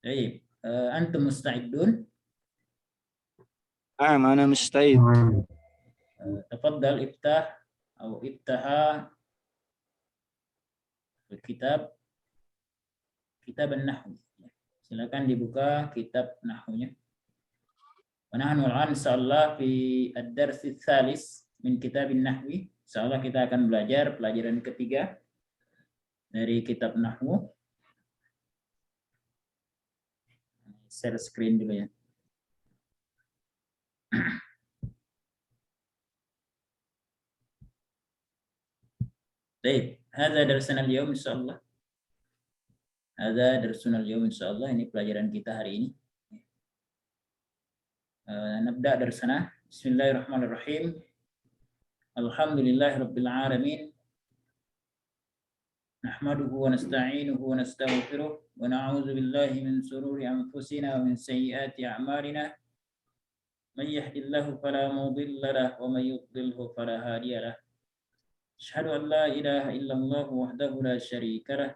طيب أنتم مستعدون؟ نعم أنا مستعد. تفضل افتح أو افتح الكتاب، kitab an-nahw. Silakan dibuka kitab nahwunya. ونحن الآن إن شاء الله في الدرس الثالث من kitab an-nahwi. Insyaallah kita akan belajar pelajaran ketiga dari kitab nahwu. Share screen dulu ya. Baik, هذا درسنا اليوم إن شاء الله. هذا درسنا اليوم إن شاء الله. Ini pelajaran kita hari ini. نبدأ درسنا. بسم الله الرحمن الرحيم. الحمد لله رب العالمين. نحمده ونستعينه ونستغفره ونعوذ بالله من شرور أنفسنا ومن سيئات أعمالنا. من يهد الله فلا مضل له ومن يضلله فلا هادي له. أشهد أن لا إله إلا الله وحده لا شريك له.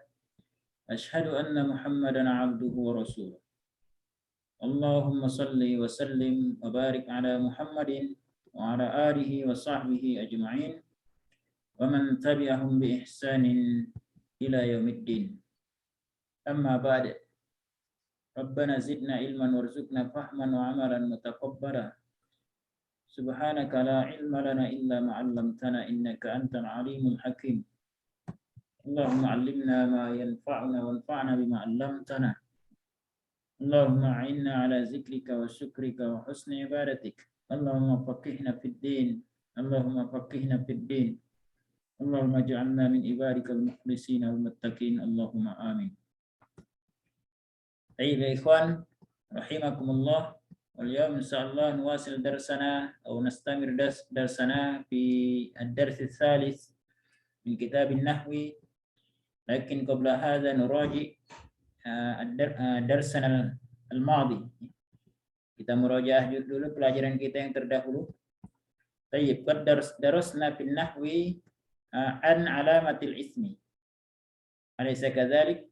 أشهد أن محمدا عبده ورسوله. اللهم صل وسلم وبارك على محمد وعلى آله وصحبه أجمعين ومن تبعهم بإحسان إلى يوم الدين. أما بعد، ربنا زدنا علما وارزقنا فهما وعملا متقبلا. سبحانك لا علم لنا إلا ما علمتنا إنك أنت العليم الحكيم. اللهم علمنا ما ينفعنا وانفعنا بما علمتنا. اللهم أعنا على ذكرك وشكرك وحسن عبادتك. اللهم فقهنا في الدين. اللهم فقهنا في الدين. اللهم اجعلنا من عبادك المخلصين والمتقين. اللهم آمين. طيب يا إخوان رحمكم الله، واليوم إن شاء الله نواصل درسنا أو نستمر درسنا في الدرس الثالث من كتاب النحو. لكن قبل هذا نراجع درسنا الماضي. Kita murajaah dulu pelajaran kita yang terdahulu. طيب قد درسنا في النحو عن علامة الاسم، أليس كذلك؟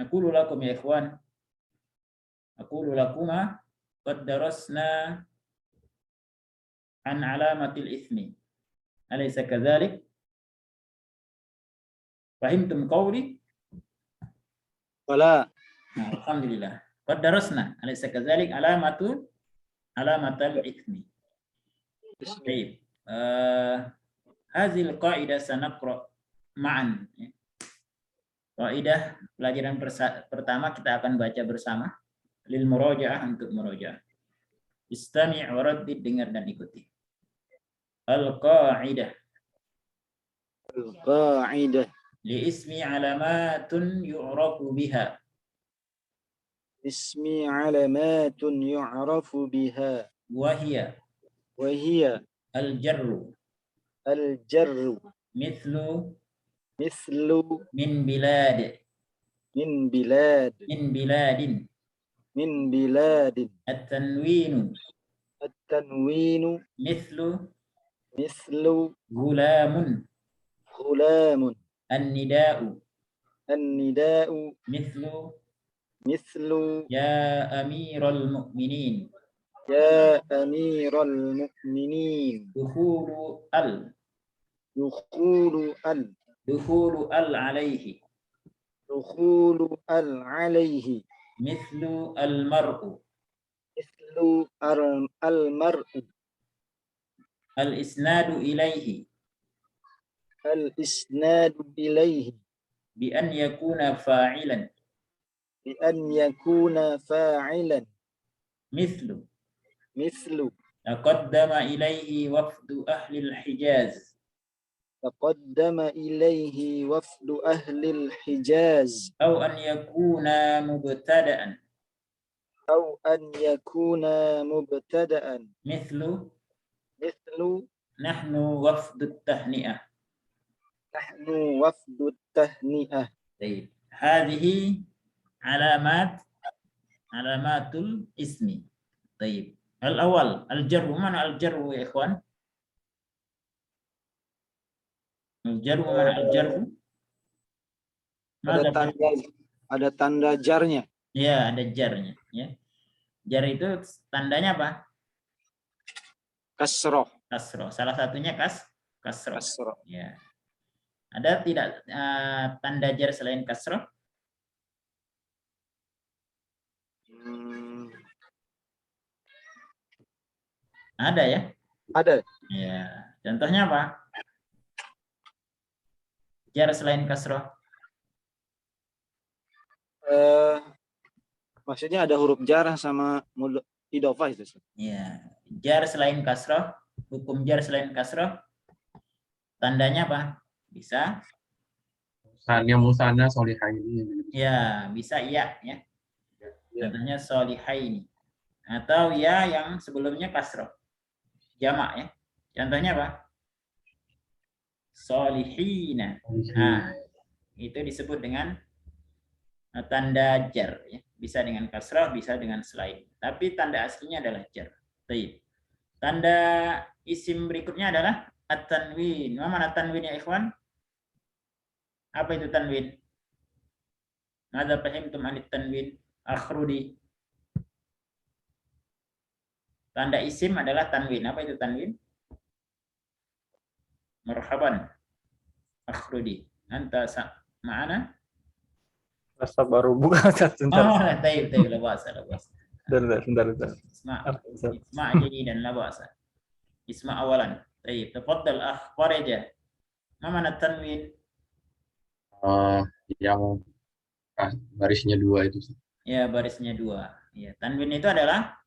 أقول لكم يا إخوان، أقول لكما قد درسنا عن علامة الاسم، أليس كذلك؟ فهمتم قولي؟ ولا. الحمد لله. قد درسنا أليس كذلك علامة الاسم. طيب هذه القاعدة سنقرأ معا. Kaidah pelajaran pertama kita akan baca bersama. Lil murajaah, untuk murajaah. Istami' wa raddid, dengar dan ikuti. Al-qaidah. Al-qaidah. Li ismi alamatun yu'rafu biha. Ismi alamatun yu'rafu biha. Wahia. Wahia. Al-jarru. Al-jarru. Mithlu. Min bilad. Min bilad. Min biladin. Min biladin. At-tanwinu. At-tanwinu. Mithlu. Gulamun. An-nida'u. Mithlu. Ya amiral mu'minin. Dukhulu al. Dukhulu al alaihi. Mithlu al mar'u. Al isnadu ilaihi. Bi an yakuna fa'ilan. Mithlu. Taqaddama ilaihi wafdu ahli al-Hijaz. Aw an yakuna mubtada'an. Mithlu. Nahnu wafdu at-tahni'ah. Baik. Hadhihi alamatul ismi. Baik. Al-awwal, al-jarru. Mana al-jarru ya ikhwan? Al-jarru, mana al-jarru? Ada tanda jarnya. Ya, ada jarnya. Ya. Jar itu tandanya apa? Kasroh. Kasroh. Salah satunya kasroh. Kasroh. Ya. Ada tidak tanda jar selain kasroh? Ada ya? Ada. Ya. Contohnya apa? Jar selain kasroh. Maksudnya ada huruf jar sama idofah itu. Ya. Jar selain kasroh. Hukum jar selain kasroh. Tandanya apa? Bisa? Musana solihaini. Ya, bisa iya ya. Contohnya solihaini. Atau ya yang sebelumnya kasroh. Jamak ya. Contohnya apa? Solihina. Nah, itu disebut dengan tanda jar ya. Bisa dengan kasrah, bisa dengan selain. Tapi tanda aslinya adalah jar. Baik. Tanda isim berikutnya adalah at-tanwin. Mana tanwin ya ikhwan? Apa itu tanwin? Madza fahimtum anit tanwin? Akhrudi. Tanda isim adalah tanwin. Apa itu tanwin? Marhaban. Akhrudi. Anta ma'ana? Rasa baru buka sebentar. Oh, taib, la ba'sa, la ba'sa. Bentar. Isma jadidan la ba'sa. Isma awalan. Taib, tafaddal akh Fareja. Ma mana tanwin? Yang barisnya 2 itu. Ya, barisnya 2. Ya, tanwin itu adalah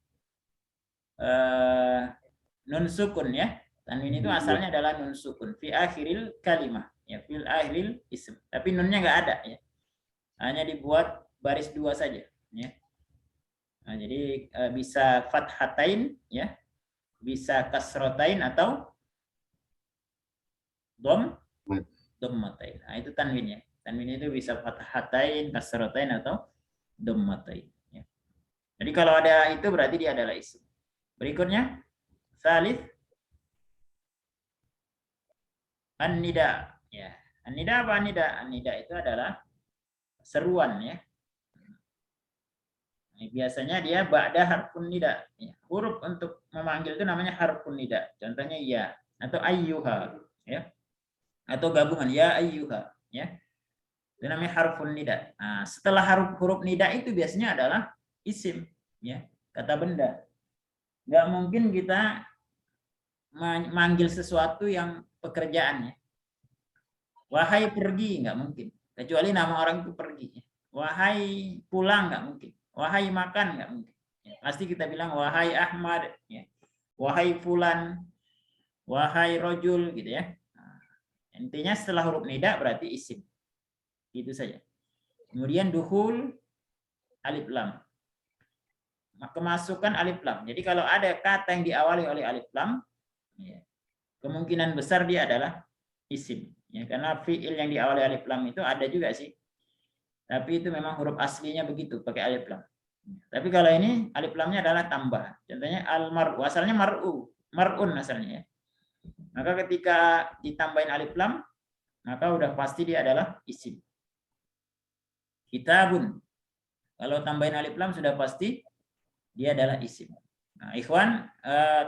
nun sukun ya. Tanwin itu asalnya adalah nun sukun fi akhiril kalimah. Ya, fil akhiril ism. Tapi nunnya nggak ada ya. Hanya dibuat baris 2 saja ya. Nah, jadi bisa fathatain ya, bisa kasrotain atau dhammatain. Nah, itu tanwin ya. Tanwin itu bisa fathatain, kasrotain atau dhammatain ya. Jadi kalau ada itu berarti dia adalah isim. Berikutnya salif an-nida ya. An-nida apa an-nida? An-nida itu adalah seruan ya. Biasanya dia ba'da harfun nida. Ya. Huruf untuk memanggil itu namanya harfun nida. Contohnya ya atau ayyuha ya. Atau gabungan ya ayyuha ya. Itu namanya harfun nida. Nah, setelah huruf nida itu biasanya adalah isim ya, kata benda. Nggak mungkin kita memanggil sesuatu yang pekerjaannya. Wahai pergi nggak mungkin. Kecuali nama orang itu pergi. Wahai pulang nggak mungkin. Wahai makan nggak mungkin. Ya, pasti kita bilang wahai Ahmad, ya. Wahai fulan, wahai rojul, gitu ya. Nah, intinya setelah huruf nida berarti isim. Itu saja. Kemudian duhul alif lam. Kemasukan alif lam. Jadi kalau ada kata yang diawali oleh alif lam, ya, kemungkinan besar dia adalah isim. Ya, karena fiil yang diawali alif lam itu ada juga sih. Tapi itu memang huruf aslinya begitu, pakai alif lam. Tapi kalau ini alif lamnya adalah tambah. Contohnya al-mar'u, asalnya mar'un asalnya ya. Maka ketika ditambahin alif lam, maka udah pasti dia adalah isim. Kitabun. Kalau tambahin alif lam sudah pasti dia adalah isim. Nah, ikhwan,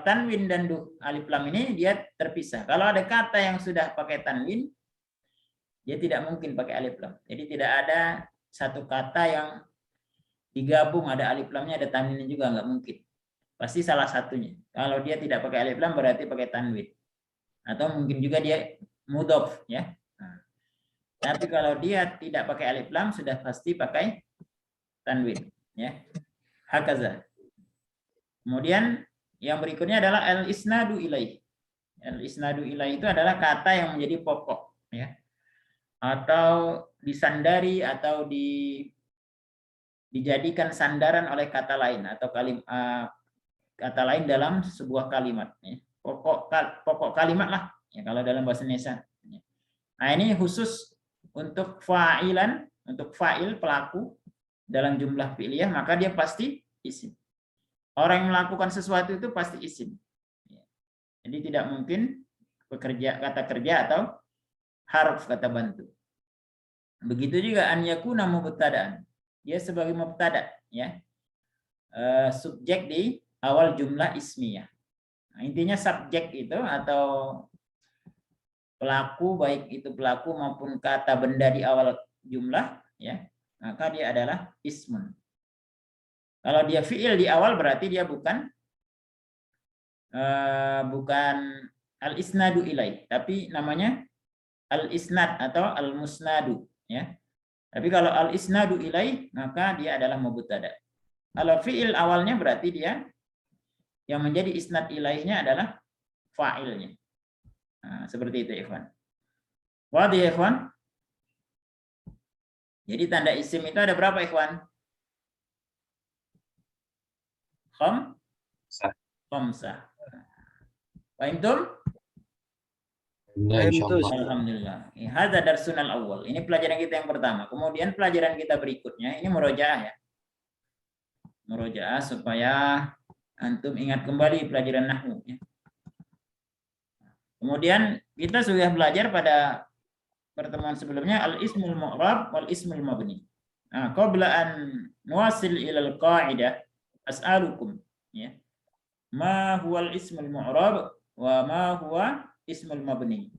tanwin dan alif lam ini dia terpisah. Kalau ada kata yang sudah pakai tanwin, dia tidak mungkin pakai alif lam. Jadi tidak ada satu kata yang digabung ada alif lamnya ada tanwinnya juga, nggak mungkin. Pasti salah satunya. Kalau dia tidak pakai alif lam berarti pakai tanwin. Atau mungkin juga dia mudhof ya. Nah, tapi kalau dia tidak pakai alif lam sudah pasti pakai tanwin ya. Hakaza. Kemudian yang berikutnya adalah al-isnadu ilaih. Al-isnadu ilaih itu adalah kata yang menjadi pokok ya. Atau disandari atau dijadikan sandaran oleh kata lain atau kata lain dalam sebuah kalimat ya. Pokok kalimat lah ya kalau dalam bahasa Indonesia. Nah, ini khusus untuk fa'ilan, untuk fa'il pelaku dalam jumlah fi'liyah, maka dia pasti isim. Orang yang melakukan sesuatu itu pasti isim. Jadi tidak mungkin kata kerja atau harf kata bantu. Begitu juga an yakuna mubtada'an. Dia sebagai mubtada, ya. Subjek di awal jumlah ismiyah. Nah, intinya subjek itu atau pelaku, baik itu pelaku maupun kata benda di awal jumlah, ya, maka dia adalah ismun. Kalau dia fi'il di awal berarti dia bukan al-isnadu ilaih, tapi namanya al-isnad atau al-musnadu, ya. Tapi kalau al-isnadu ilaih maka dia adalah mubtada. Kalau fi'il awalnya berarti dia yang menjadi isnad ilaihnya adalah fa'ilnya. Nah, seperti itu, ikhwan. Wadih, ikhwan? Jadi tanda isim itu ada berapa, ikhwan? Khamsah. Fahimtum? Nah, insyaallah. Alhamdulillah. Hadza darsunal awal. Ini pelajaran kita yang pertama. Kemudian pelajaran kita berikutnya ini murojaah, ya. Murojaah supaya antum ingat kembali pelajaran nahwu, ya. Kemudian kita sudah belajar pada pertemuan sebelumnya al-ismul mu'rab wal ismul mabni. Nah, qabla an nuwasil ila al-qa'idah as'alukum, ya. Ma huwa al-ismul mu'rab wa ma huwa ismul mabni?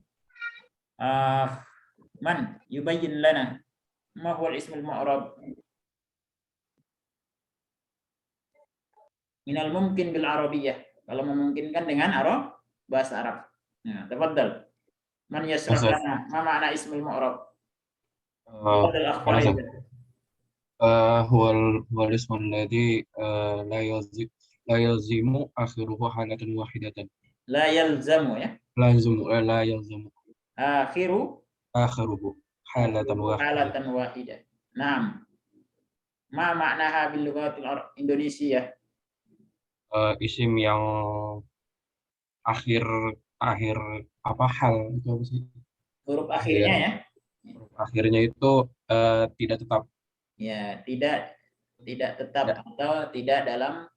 Man yubayyin lana ma huwa al-ismul mu'rab? Minal mumkin bil arabiyyah. Kalau memungkinkan dengan bahasa Arab. Nah, tafadhal. Man yasrah lana ma ma'na ismul mu'rab? Tafadhal akhbar. هو الاسم الذي لا يلزم آخره حالة واحدة. La yalzamu, ya. لا يلزم آخره حالة halatan واحدة. wahidah. Naam. Ma ma'naha bil lughatil Indonesia? Isim yang akhir apa hal itu apa sih? Huruf akhirnya, ya. Huruf akhirnya itu tidak tetap. Ya, tidak tetap atau tidak dalam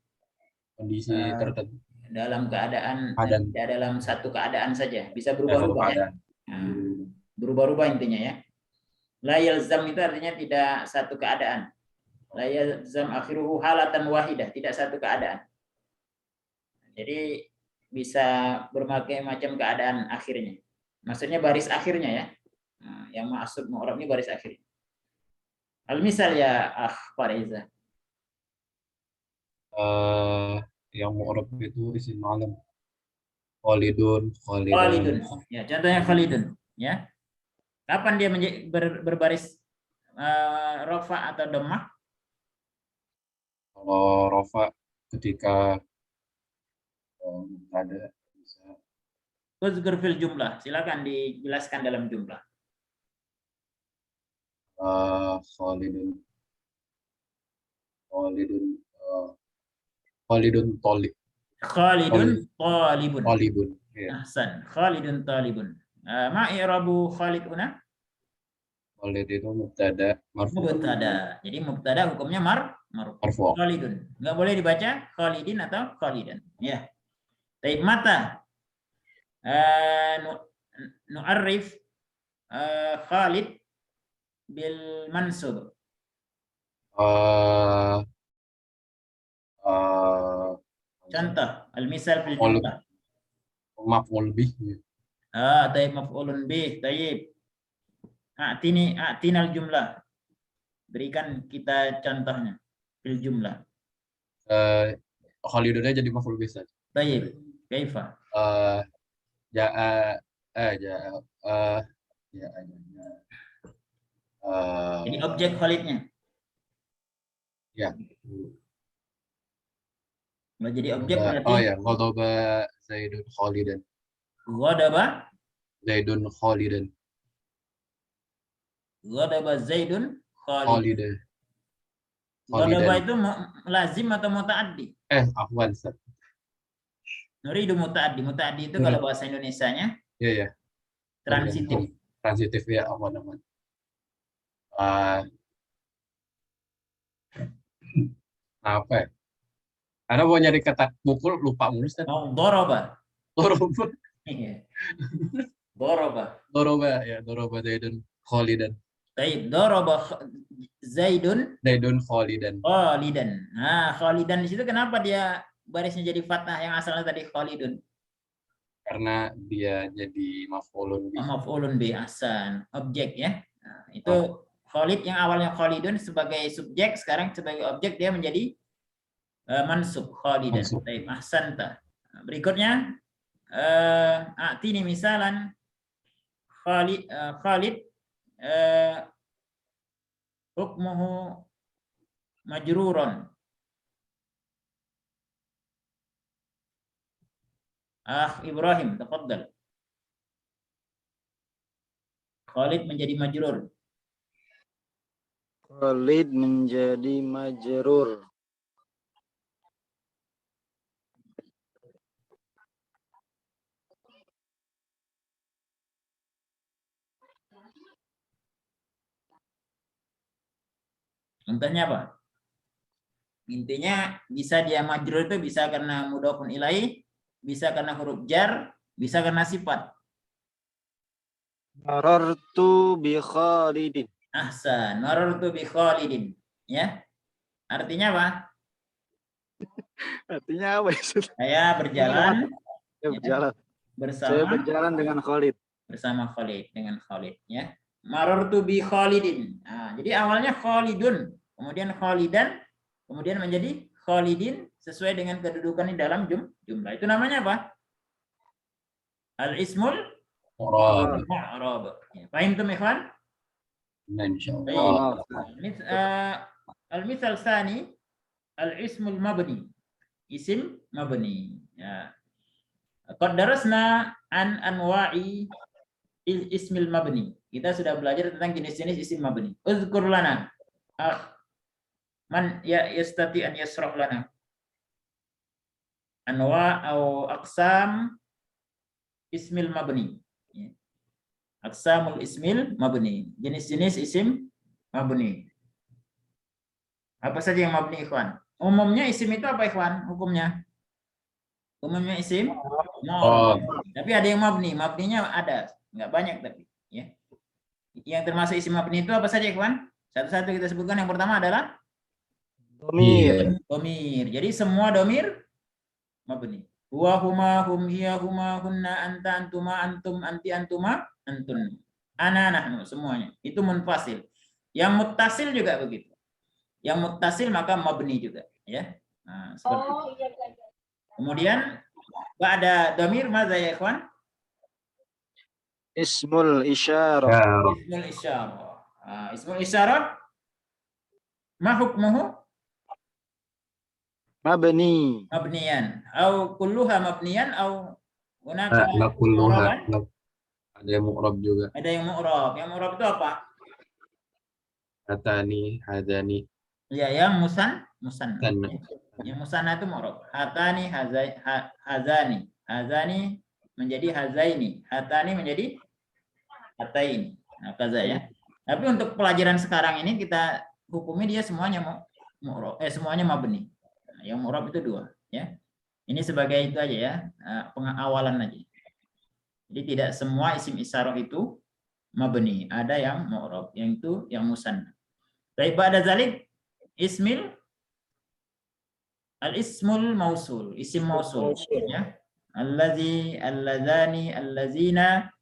Kondisi tertentu. dalam keadaan Keadaan. tidak dalam satu keadaan saja, bisa berubah-ubah, ya. Nah, berubah-ubah intinya, ya. La yalzam itu artinya tidak satu keadaan. La yalzam akhiruhu halatan wahidah, tidak satu keadaan. Jadi bisa berbagai macam keadaan akhirnya. Maksudnya baris akhirnya, ya. Nah, yang maksud mu'rab ini baris akhir. Al-misal, ya Fariza. Yang mu'rab itu isim alam. Khalidun. Ya, contohnya Khalidun, ya. Kapan dia berbaris rofa atau dhammah? Kalau rofa ketika ada bisa. Uzkur fil jumlah. Silakan dijelaskan dalam jumlah. Khalidun talib. Khalidun. Ya. Ahsan. Khalidun talibun. Ma i'rabu Khalid una? Khalid itu mubtada marfu. Mubtada. Jadi mubtada hukumnya marfu. Khalidun. Enggak boleh dibaca Khalidin atau Khalidan, ya. Taib mata nu'arrif Khalid bil mansub. Contoh, al-misal fil jumlah. Maf'ul bih. Taib maf'ulun bih. Taib. A'tinal jumlah. Berikan kita contohnya fil jumlah. Khalidunnya jadi maf'ul bih saja. Taib. Kaifa? Jadi objek Khalidnya. Ya. Mau jadi objek berarti. Oh ya, ghadaba Zaidun Khalidan. Ghadaba Zaidun Khalidan. Ghadaba Zaidun Khalidan. Ghadaba itu lazim atau muta'addi? Afwan, Ustaz. Nuridu muta'addi. Muta'addi itu kalau bahasa Indonesianya Iya. transitif. Transitif, ya, afwan. Apa ya? Karena mau nyari kata pukul lupa mulu, Ustaz. Doroba. Iya. Doroba Zaidun Khalidan. Taib, daraba Zaidun Zaidun Khalidan. Khalidan. Nah, Khalidan di situ kenapa dia barisnya jadi fathah yang asalnya tadi Khalidun? Karena dia jadi maf'ulun bih. Maf'ulun bi ahsan, objek ya. Nah, itu Khalid yang awalnya Khalidun sebagai subjek, sekarang sebagai objek dia menjadi mansub Khalidan. Mansub. Taib, ahsanta. Nah, berikutnya atini misalan Khalid hukmuhu majruron. Ibrahim, tafadhal. Khalid menjadi majrur. Khalid menjadi majrur. Contohnya apa? Intinya bisa dia majrur itu bisa karena mudhofun ilaih, bisa karena huruf jar, bisa karena sifat. Marartu bi Khalidin. Ahsan, marartu bi Khalidin. Ya. Artinya apa? Artinya apa ya? Saya berjalan Saya berjalan. Saya bersama berjalan dengan Khalid. bersama Khalid, dengan Khalid ya. Marartu bi Khalidin. Nah, jadi awalnya Khalidun, kemudian Khalidan, kemudian menjadi Khalidin sesuai dengan kedudukan di dalam jumlah. Itu namanya apa? Al-ismul Mu'rab. mu'rab. Ya, paham tuh, ikhwan? Nah, insyaallah. Baik. Al-mithal tsani al-ismul mabni. Isim mabni. Ya. Qad darasna an anwa'i ismil mabni. Kita sudah belajar tentang jenis-jenis isim mabni. Uzkur lana. Man ya yastati an yasrah lana. Anwa' atau aqsam ismil mabni. Aqsamul ismil mabni. Jenis-jenis isim mabni. Apa saja yang mabni, ikhwan? Umumnya isim itu apa, ikhwan? Hukumnya? Umumnya isim mu'rab. Tapi ada yang mabni. Mabninya ada. Enggak banyak tapi. Ya. Yang termasuk isim mabni itu apa saja, ikhwan? Satu-satu kita sebutkan. Yang pertama adalah Domir. domir. Jadi semua domir mabni. Huwa, huma, hum, hiya, huma, hunna, anta, antuma, antum, anti, antuma, antun. Ana, nahnu, semuanya. Itu munfasil. Yang muttasil juga begitu. Yang muttasil maka mabni juga. Ya. Nah, seperti itu. Kemudian ada domir, maza ya ikhwan? Ismul isyarah. Ismul isyarah. Ismul isyarah ma hukmuhu? Mabni. Mabniyan. Au kulluha mabniyan au hunaka La kulluha. mu'raban? Ada yang mu'rab juga. Ada yang mu'rab. Yang mu'rab itu apa? Hatani, hadani. Ya, yang musanna. Musanna. Yang musanna itu mu'rab. Hatani, hazani. Hazani menjadi hazaini. Hatani menjadi hataini. Nah, kaza ya. Tapi untuk pelajaran sekarang ini kita hukumi dia semuanya mu'rab. Semuanya mabni. Nah, yang mu'rab itu dua, ya. Ini sebagai itu aja ya, pengawalan aja. Jadi tidak semua isim isyarah itu mabni, ada yang mu'rab, yang itu yang musanna. Baik, ba'da zalik ismil al-ismul mausul, isim mausul ya. Allazi, allazani, allazina,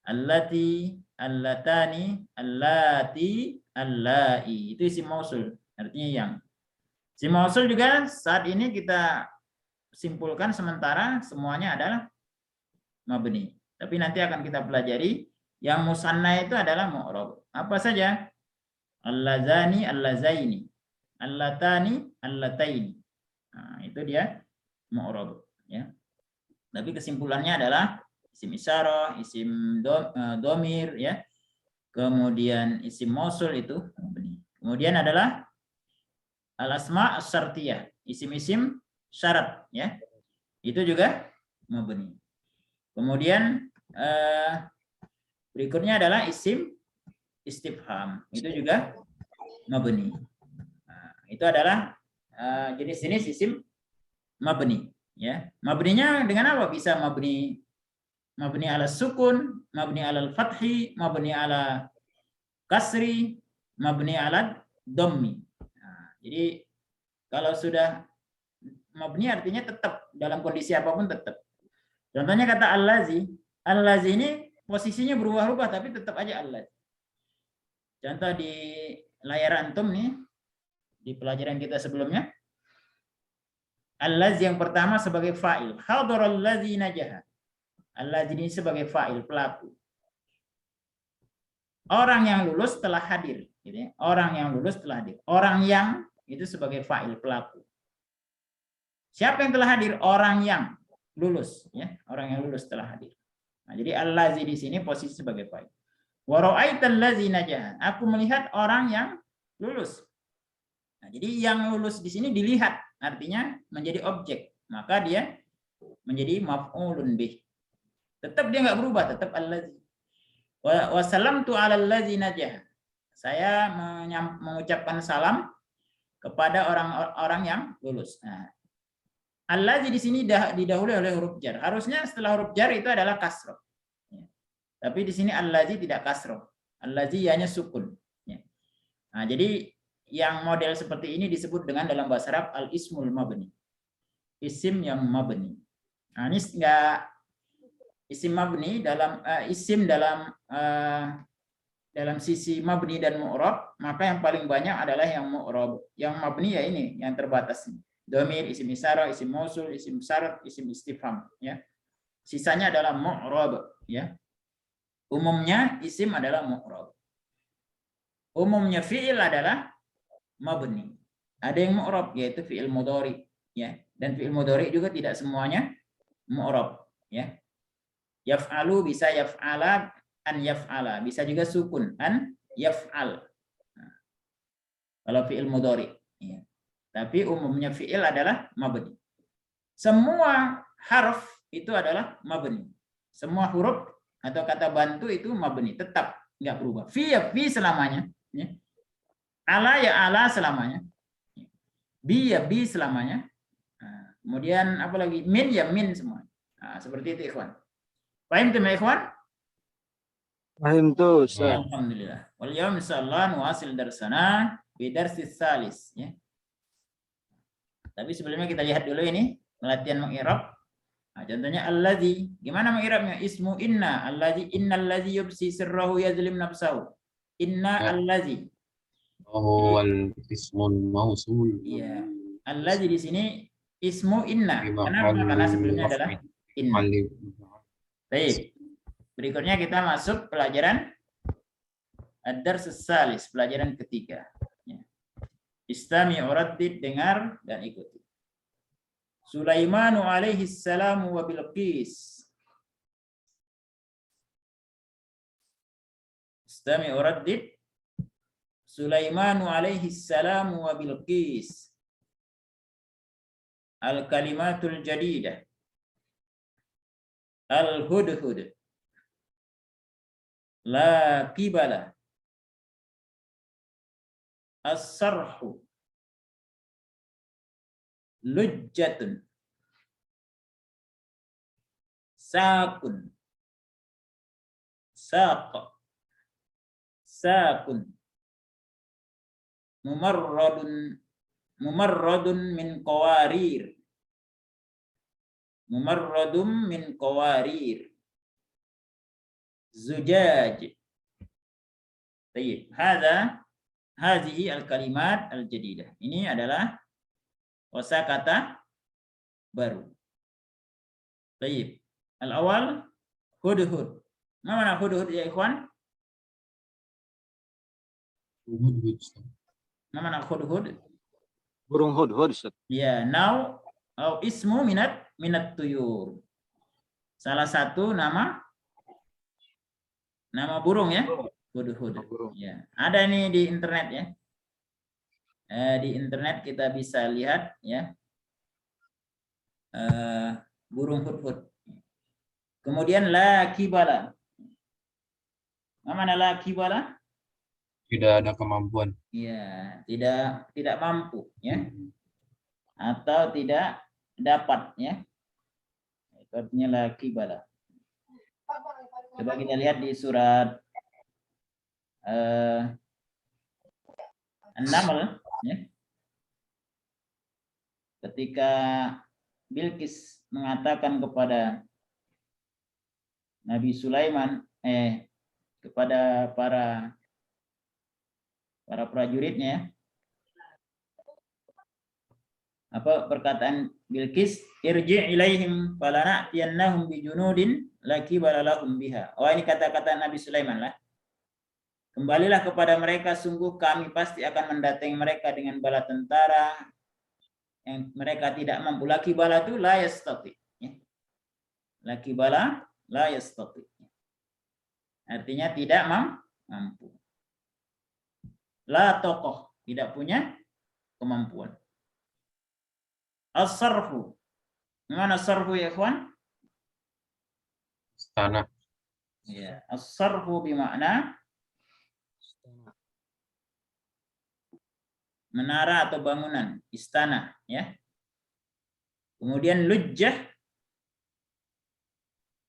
allati, allatani, allati, allai. Itu isim mausul, artinya yang. Isim mausul juga saat ini kita simpulkan sementara semuanya adalah mabni. Tapi nanti akan kita pelajari yang musanna itu adalah mu'rab. Apa saja? Allazani, allazaini, allatani, allataini. Nah, itu dia mu'rab ya. Tapi kesimpulannya adalah isim isyarah, isim domir ya. Kemudian isim mausul itu mabni. Kemudian adalah al-asma as-syartiyah, isim-isim syarat ya. Itu juga mabni. Kemudian berikutnya adalah isim istifham. Itu juga mabni. Nah, itu adalah jenis-jenis isim mabni ya. Mabninya dengan apa? Bisa mabni ala sukun, mabni ala fathi, mabni ala kasri mabni ala dhammi. Nah, jadi kalau sudah mabni artinya tetap dalam kondisi apapun tetap. Contohnya kata allazi. Allazi ini posisinya berubah-ubah tapi tetap aja allazi. Contoh di layar antum nih di pelajaran kita sebelumnya. Allazi yang pertama sebagai fa'il. Hadarallazi najaha. Allazi ini sebagai fa'il, pelaku. Orang yang lulus telah hadir. Gitu ya. Orang yang lulus telah hadir. Orang yang itu sebagai fa'il, pelaku. Siapa yang telah hadir? Orang yang lulus. Ya. Orang yang lulus telah hadir. Nah, jadi allazi di sini posisi sebagai fa'il. Wa ra'aitallazi najaha. Aku melihat orang yang lulus. Nah, jadi yang lulus di sini dilihat. Artinya menjadi objek, maka dia menjadi maf'ulun bih. Tetap dia nggak berubah, tetap allazi. Wa salamtu 'alal ladzi najah. Saya mengucapkan salam kepada orang-orang yang lulus. Nah, allazi di sini didahului oleh huruf jar. Harusnya setelah huruf jar itu adalah kasroh. Ya. Tapi di sini allazi tidak kasroh. Allazi hanya sukun. Ya. Nah, jadi yang model seperti ini disebut dengan dalam bahasa Arab al-ismul mabni. Isim yang mabni. Nah, ini enggak isim mabni dalam isim dalam sisi mabni dan mu'rab, maka yang paling banyak adalah yang mu'rab. Yang mabni ya ini yang terbatas. Dhamir, isim isyarah, isim mausul, isim syarat, isim istifham, ya. Sisanya adalah mu'rab, ya. Umumnya isim adalah mu'rab. Umumnya fi'il adalah mabni. Ada yang mu'rab yaitu fi'il mudhari, ya. Dan fi'il mudhari juga tidak semuanya mu'rab, ya. Yaf'alu bisa yaf'ala, an yaf'ala, bisa juga sukun an yaf'al. Nah, kalau fi'il mudhari, ya. Tapi umumnya fi'il adalah mabni. Semua harf itu adalah mabni. Semua huruf atau kata bantu itu mabni, tetap nggak berubah. Fi ya fi selamanya, ya. Ala ya ala selamanya. Bi ya bi selamanya. Nah, kemudian apa lagi? Min ya min semua. Nah, seperti itu ikhwan. Paham tuh ikhwan? Paham tuh, Ustaz. Alhamdulillah. Wal yaum insyaallah nuwasil darsana bi darsis salis, ya. Tapi sebelumnya kita lihat dulu ini latihan mengi'rab. Nah, contohnya allazi. Gimana mengi'rabnya? Ismu inna allazi innalladzi yubsi sirrahu yazlim nafsahu. Inna allazi. Oh, al-ismun mausul. Iya. Allazi di sini ismu inna. Kenapa? Karena sebelumnya adalah inna. Baik. Berikutnya kita masuk pelajaran ad-dars salis, pelajaran ketiga. Istami uraddid, dengar dan ikuti. Sulaimanu alaihi salam wa Bilqis. Istami uraddid. Sulaimanu alaihi salam wa Bilqis. Al-kalimatul jadidah. Al-hudhud. La kibala. As-sarhu. Lujjatun. Sakun. Saq. Sakun. Mumarradun min qawarir. Mumarradum min qawarir. Zujaj. Baik, hadhihi al-kalimat al-jadidah. Ini adalah kosakata baru. Baik. Al-awal hudhud. Mana hudhud ya ikhwan? Mana hudhud? Burung hudhud, Ustaz. Ya, now ismu minat tuyur. Salah satu nama burung ya. Hudhud. Ya, ada nih di internet ya. Di internet kita bisa lihat ya. Burung hudhud. Kemudian la kibala. Mana la kibala? Tidak ada kemampuan. Ya, tidak mampu ya. Atau tidak dapat ya. Itu artinya la kibala. Coba kita lihat di surat An-Naml, ya. Ketika Bilqis mengatakan kepada Nabi Sulaiman, kepada para prajuritnya, apa perkataan Bilqis, irji' ilaihim falana'tiyannahum bijunudin lakibala lahum biha. Oh, ini kata-kata Nabi Sulaiman lah. Kembalilah kepada mereka, sungguh kami pasti akan mendatangi mereka dengan bala tentara yang mereka tidak mampu. Laki bala itu la yastati. Laki bala la yastati. Artinya tidak mampu. La tokoh, tidak punya kemampuan. As-sarfu. Mana sarfu ya ikhwan? Istana. Ya, as-sarfu bermakna menara atau bangunan, istana, ya. Kemudian lujjah,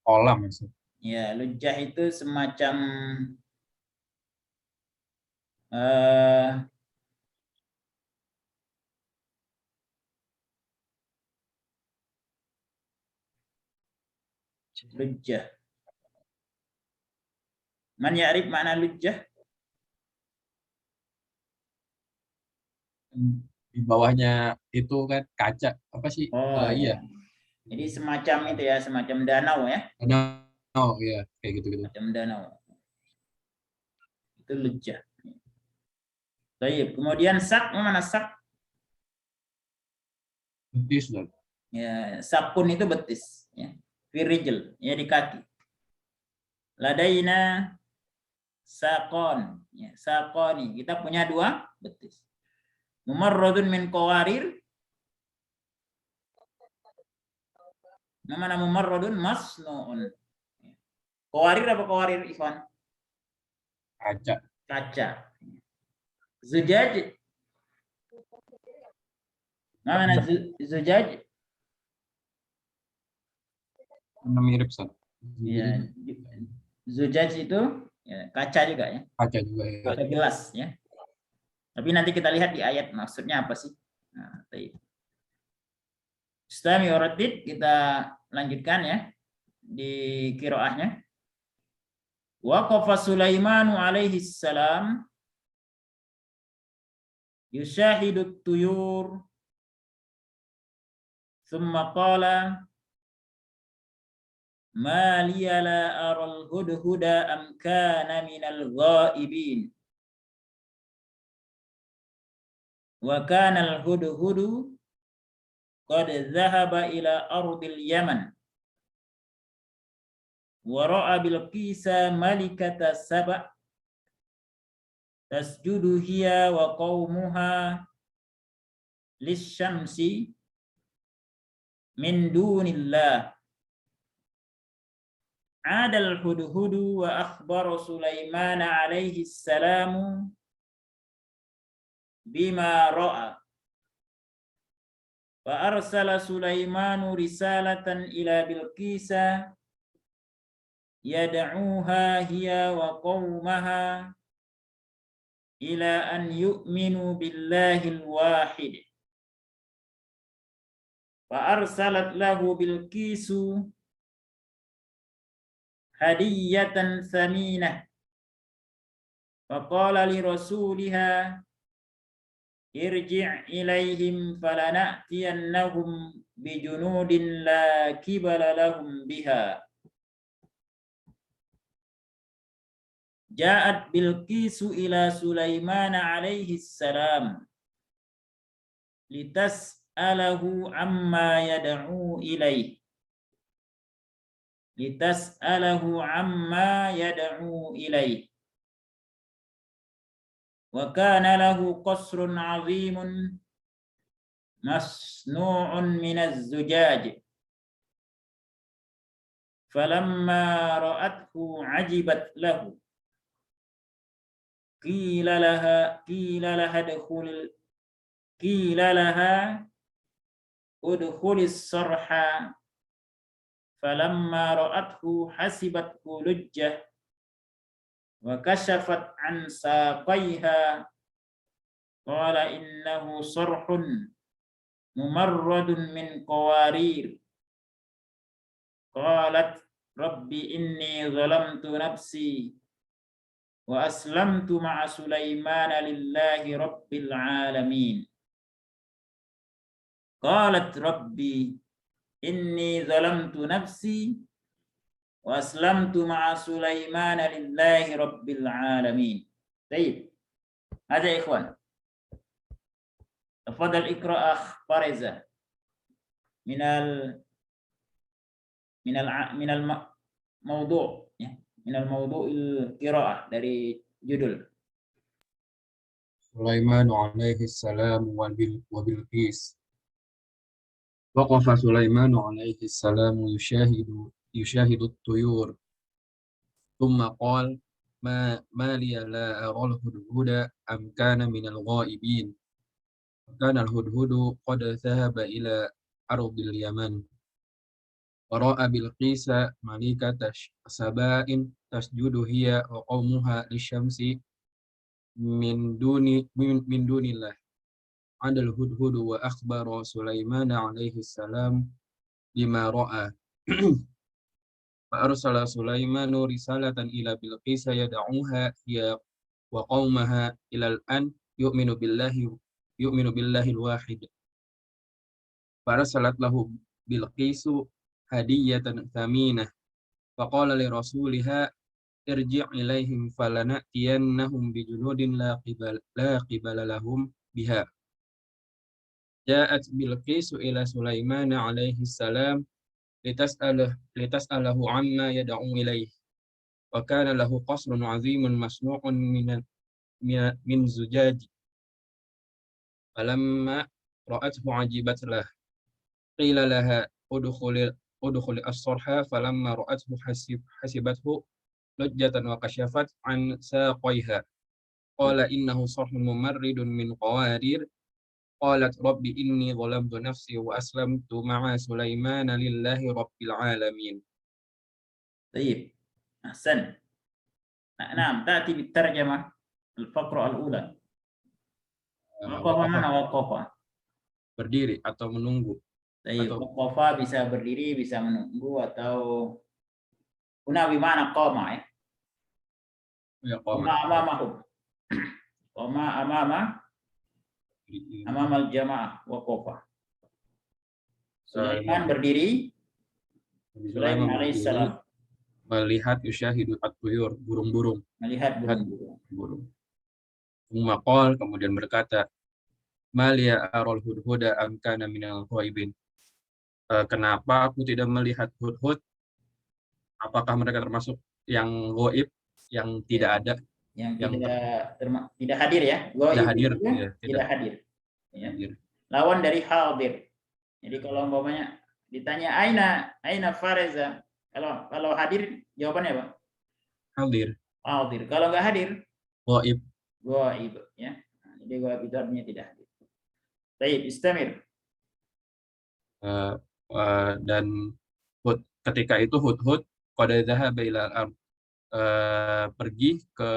Kolam maksudnya. ya, lujjah itu semacam lujjah. Man ya'rif makna lujjah? Di bawahnya itu kan kaca apa sih? Oh, Iya. Jadi semacam itu ya, semacam danau ya. Oh iya, kayak gitu-gitu. Semacam danau. Itu lujjah. Baik, kemudian sak, mana sak? Betis loh. Ya, sapun itu betis, ya. Firijil, ya, di kaki. Ladaina sakon, ya, sakoni. Kita punya 2 betis. Mumarradun min qawarir. Mana mumarradun masnuun. Qawarir apa qawarir, Ikhwan? Kaca. Kaca. Zujaj. Mana zujaj? Mirip San. Ya, zujaj itu ya, kaca juga ya. Kaca juga ya. Kaca gelas ya. Tapi nanti kita lihat di ayat maksudnya apa sih. Nah, Istami waratid, kita lanjutkan ya di qiraahnya. Waqafa Sulaimanu alaihi salam yushahidu tuyur thumma qala ma liya la aral hudhuda am kana minal ghaibin wa kana al hudhudu qad dhahaba ila ardil yaman wa ra'a Bilqisa malikata saba tasjudu hiya wa qaumuha lisyamsi min dunillah. Adal hudhudu wa akhbara Sulaiman alaihi salamu bima ra'a. Fa arsala Sulaimanu risalatan ila Bilqisa yad'uha hiya wa qaumaha ila an yu'minu billahil wahid. Fa arsalat lahu Bilqisu hadiyatan thaminah. Fa qala li rasuliha irji' ilaihim falana'tiyannahum bijunudin la kibala lahum biha. Ja'at Bilqisu ila Sulaiman alaihi salam litas'alahu amma yad'u ilaih. Litas'alahu amma yad'u ilaih. Wa kana lahu qasrun 'azimun masnu'un min az-zujaj. Falamma ra'athu 'ajibat lahu. Qila laha udkhulis sarha. Falamma ra'athu hasibathu lujjah wa kashafat an saqaiha qala innahu sarhun mumarradun min qawarir qalat rabbi inni zalamtu nafsi wa aslamtu ma'a Sulaimana lillahi rabbil alamin. Qalat rabbi inni zalamtu nafsi wa aslamtu ma'a Sulaimana lillahi rabbil alamin. Baik. Ada ikhwan. Tafadhal iqra akh Fariza minal mawdu' ya, minal mawdu'il qiraah dari judul. Sulaiman alaihi salam wa Bilqis. Waqafa Sulaiman alaihi salam yushahidu at-tuyur. Thumma qala ma liya la aral hudhuda am kana min al-ghaibin. Kana al-hudhudu qad dhahaba ila ardil Yaman. Wara'a Bilqisa malikata saba'in tasjudu hiya wa qaumuha lisyamsi min dunillah. Adal hudhudu wa akhbara Sulaiman alaihi salam bima ra'a. Fa arsala Sulaiman risalatan ila Bilqisa yad'uha hiya wa qaumaha ila al-an yu'minu billahi al-wahid. Fa arsalat lahu Bilqisu hadiyatan thaminah. Fa qala li rasuliha irji' ilaihim falana'tiyannahum bijunudin la qibala lahum biha. Ja'at Bilqisu ila Sulaiman alaihi salam litas'alahu amma yad'u ilaih. Wa kana lahu qasrun 'azimun masnu'un min zujaj. Falamma ra'athu 'ajibat lah. Qila laha udkhuli as-sarha falamma ra'athu hasibathu lujjatan wa kashafat 'an saqaiha. Qala innahu sarhun mumarridun min qawarir. Qalat rabbi inni zalamtu nafsi wa aslamtu ma'a Sulaiman lillahi rabbil alamin. Baik. Ahsan. Nah, ta'ti bitarjamah al-faqra al-ula. Waqafa mana waqafa? Berdiri atau menunggu. Baik, waqafa bisa berdiri, bisa menunggu atau unawi mana qama ya. Ya, Qama amamahum. Qama amamal jamaah waqafa. Sulaiman berdiri. Sulaiman alaihissalam melihat yusyahidu at-tuyur, burung-burung. Melihat burung-burung. Maqal kemudian berkata, Malia arol hudhuda am kana minal ghaibin. Kenapa aku tidak melihat hudhud? Apakah mereka termasuk yang ghaib, yang tidak ada? Yang tidak hadir ya? Tidak hadir. Ya, tidak hadir. Ya. Hadir. Lawan dari hadir. Jadi kalau umpamanya ditanya aina Fariza, kalau hadir jawabannya apa? Hadir. Hadir. Kalau nggak hadir, Ghaib. Ghaib ya. Jadi ghaib itu artinya tidak hadir. Baik, istamir. Dan ketika itu hudhud qad dhahaba ila al-ard, pergi ke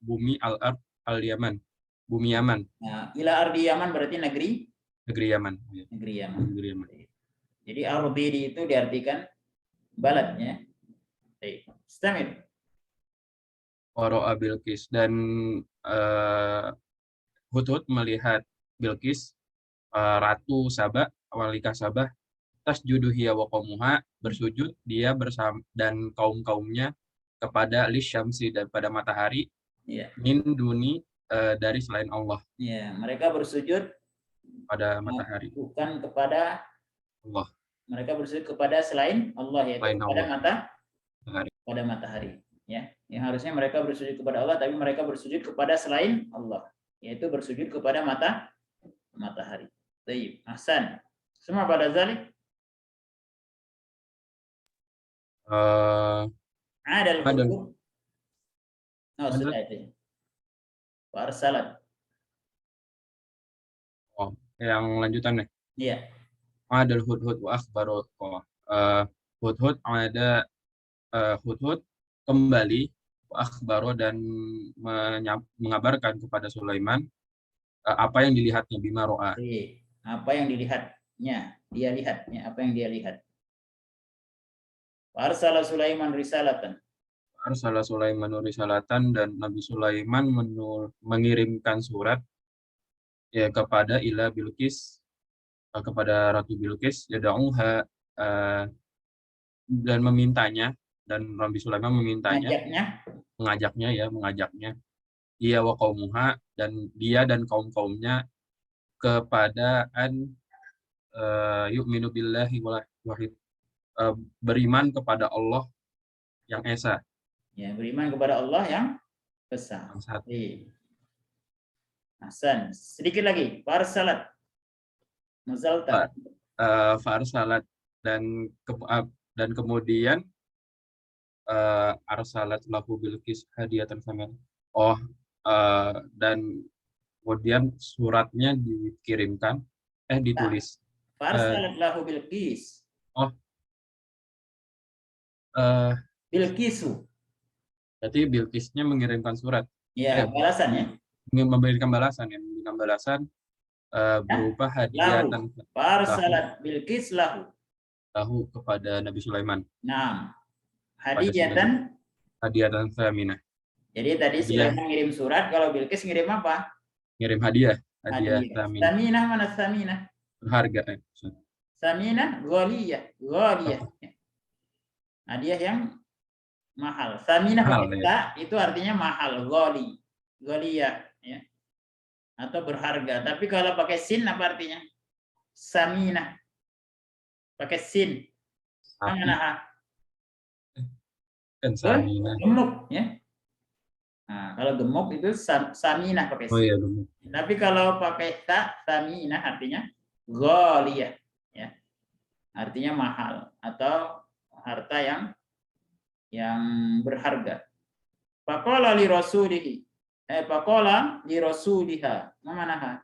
bumi al-ard al-Yaman, bumi Yaman. Nah, ila ardi Yaman berarti negeri Yaman. Negeri Yaman. Negeri Yaman. Jadi ardi itu diartikan baladnya. Baik, istamir. Wara'a Bilqis, dan hudhud melihat Bilqis, ratu Sabah, Malikah Sabah, tasjudu hiya wa qaumuha, bersujud dia bersama dan kaum-kaumnya kepada lisyamsi, dan pada matahari, min duni, dari selain Allah. Ya, mereka bersujud pada matahari, bukan kepada Allah. Mereka bersujud kepada selain Allah, yaitu kepada matahari. Pada matahari. Ya, yang harusnya mereka bersujud kepada Allah, tapi mereka bersujud kepada selain Allah, yaitu bersujud kepada matahari. Baik, ahsan. Semua pada zalik. Adal hudud. Oh, sudah itu. Warsalat. Oh, yang lanjutannya. Iya. Adal hudhud wa akhbaru. Hudhud ada hudhud kembali akhbaro dan mengabarkan kepada Sulaiman apa yang dilihatnya bima ro'a. Apa yang dilihatnya, dia lihatnya, apa yang dia lihat. Arsala Sulaiman risalatan. Arsala Sulaiman risalatan, dan Nabi Sulaiman mengirimkan surat ya kepada ila Bilqis, kepada Ratu Bilqis, yad'uha, dan memintanya, dan Nabi Sulaiman memintanya, mengajaknya ia wa qaumuha, dan dia dan kaum-kaumnya kepada an yu'minu billahi wahid, beriman kepada Allah yang esa. Ya, beriman kepada Allah yang esa. Hasan, sedikit lagi. Farsalat. Nazalta. Farsalat, dan kemudian arsalat lahu Bilqis hadiyatan saman. Dan kemudian suratnya dikirimkan, ditulis. Farsalat lahu Bilqis. Bilqisu. Berarti Bilqisnya mengirimkan surat. Ya, balasan ya. Memberikan balasan berupa hadiah dan Farsalat Bilqis lahu kepada Nabi Sulaiman. Nah, hadiah dan saminah. Jadi tadi Sulaiman ngirim surat, kalau Bilqis ngirim apa? Ngirim hadiah saminah. Saminah mana saminah? Berharga. Saminah ghaliyah. Hadiah yang mahal. Saminah pakai itu artinya mahal, ghaliyah ya. Atau berharga. Tapi kalau pakai sin apa artinya? Saminah. Pakai sin. Mana? Saminah. Gemuk ya. Nah, kalau gemuk itu saminah pakai sin. Iya, gemuk. Tapi kalau pakai saminah artinya ghaliyah ya. Artinya mahal atau harta yang berharga. Faqala li rasulihi. Faqala li rasuliha. Mamanaha?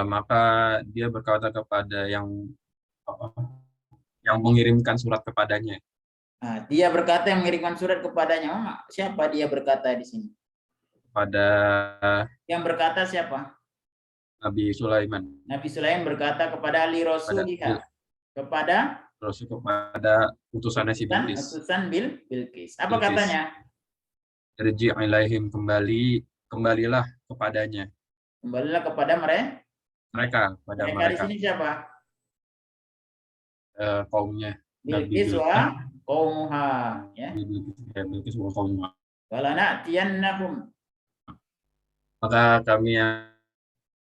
Maka dia berkata kepada yang mengirimkan surat kepadanya. Dia berkata yang mengirimkan surat kepadanya. Siapa dia berkata di sini? Yang berkata siapa? Nabi Sulaiman. Nabi Sulaiman berkata kepada li rasuliha. Kepada utusannya si Bilqis. Utusan Bilqis. Apa katanya? Irji' ilaihim, kembalilah kepadanya. Kembalilah kepada mereka. Mereka di sini siapa? Kaumnya. Bilqis wa qaumuha ya. Bilqis wa qaumuha. Wala na'tiyannahum. Maka kami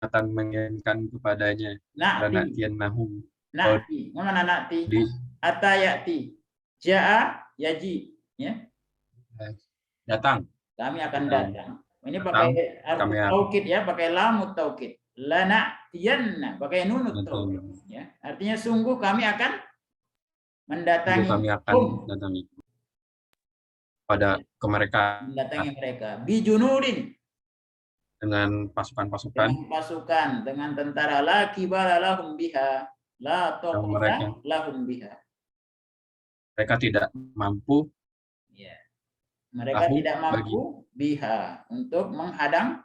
akan mengirimkan kepadanya. Na'tiyannahum. Na'ti. Mana na'ti? Atayati. Ja'a yaji ya. Datang. Kami akan datang. Ini pakai arti taukid ya, pakai lamut taukid. Lana'tiyanna, pakai nunut taukid ya. Artinya sungguh kami akan mendatangi. Kami akan datangi ke mereka. Mendatangi mereka. Bijunudin. Dengan pasukan. Dengan tentara la kibala lahum biha. La taqata lahum biha. Mereka tidak mampu. Ya. Mereka tidak mampu biha untuk menghadang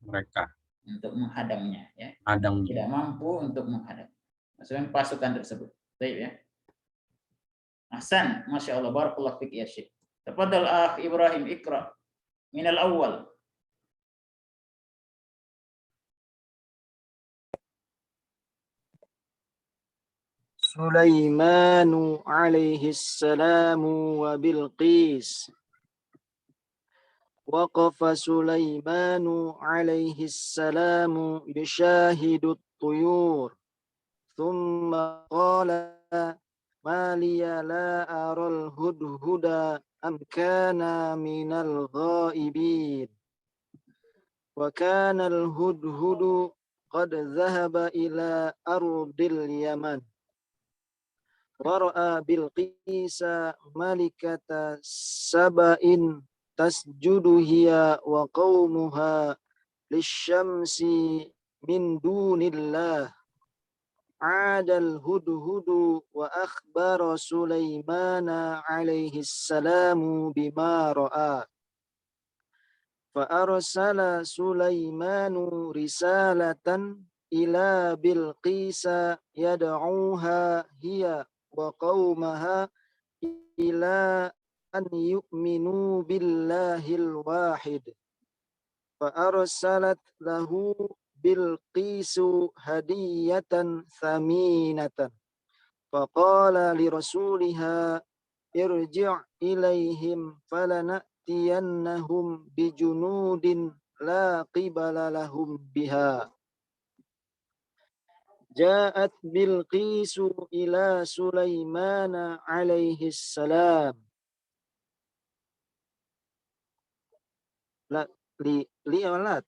mereka. Untuk menghadangnya ya. Tidak mampu untuk menghadang. Maksudnya pasukan tersebut. Baik ya. Ahsan, Masya Allah, barakallahu fiik ya Syekh. Tafadhal akh Ibrahim, ikra min al-awwal. Sulaiman alaihi salamu wa Bilqis. Waqafa Sulaiman alaihi salamu yushahidu at-tuyur. Thumma qala ma liya la aral hudhuda am kana minal ghaibin. Wa kana al-hudhudu qad dhahaba ila ardil Yaman. Wara'a Bilqisa malikata saba'in tasjudu hiya wa qaumuha lisyamsi min dunillah. عاد الهدهد وأخبر سليمان عليه السلام بما رأى فأرسل سليمان رسالة إلى بلقيس يدعوها هي وقومها إلى أن يؤمنوا بالله الواحد فأرسلت له بلقيس هدية ثمينة فقال لرسولها ارجع إليهم فلنأتينهم بجنود لا قبل لهم بها جاءت بلقيس إلى سليمان عليه السلام لا li ولا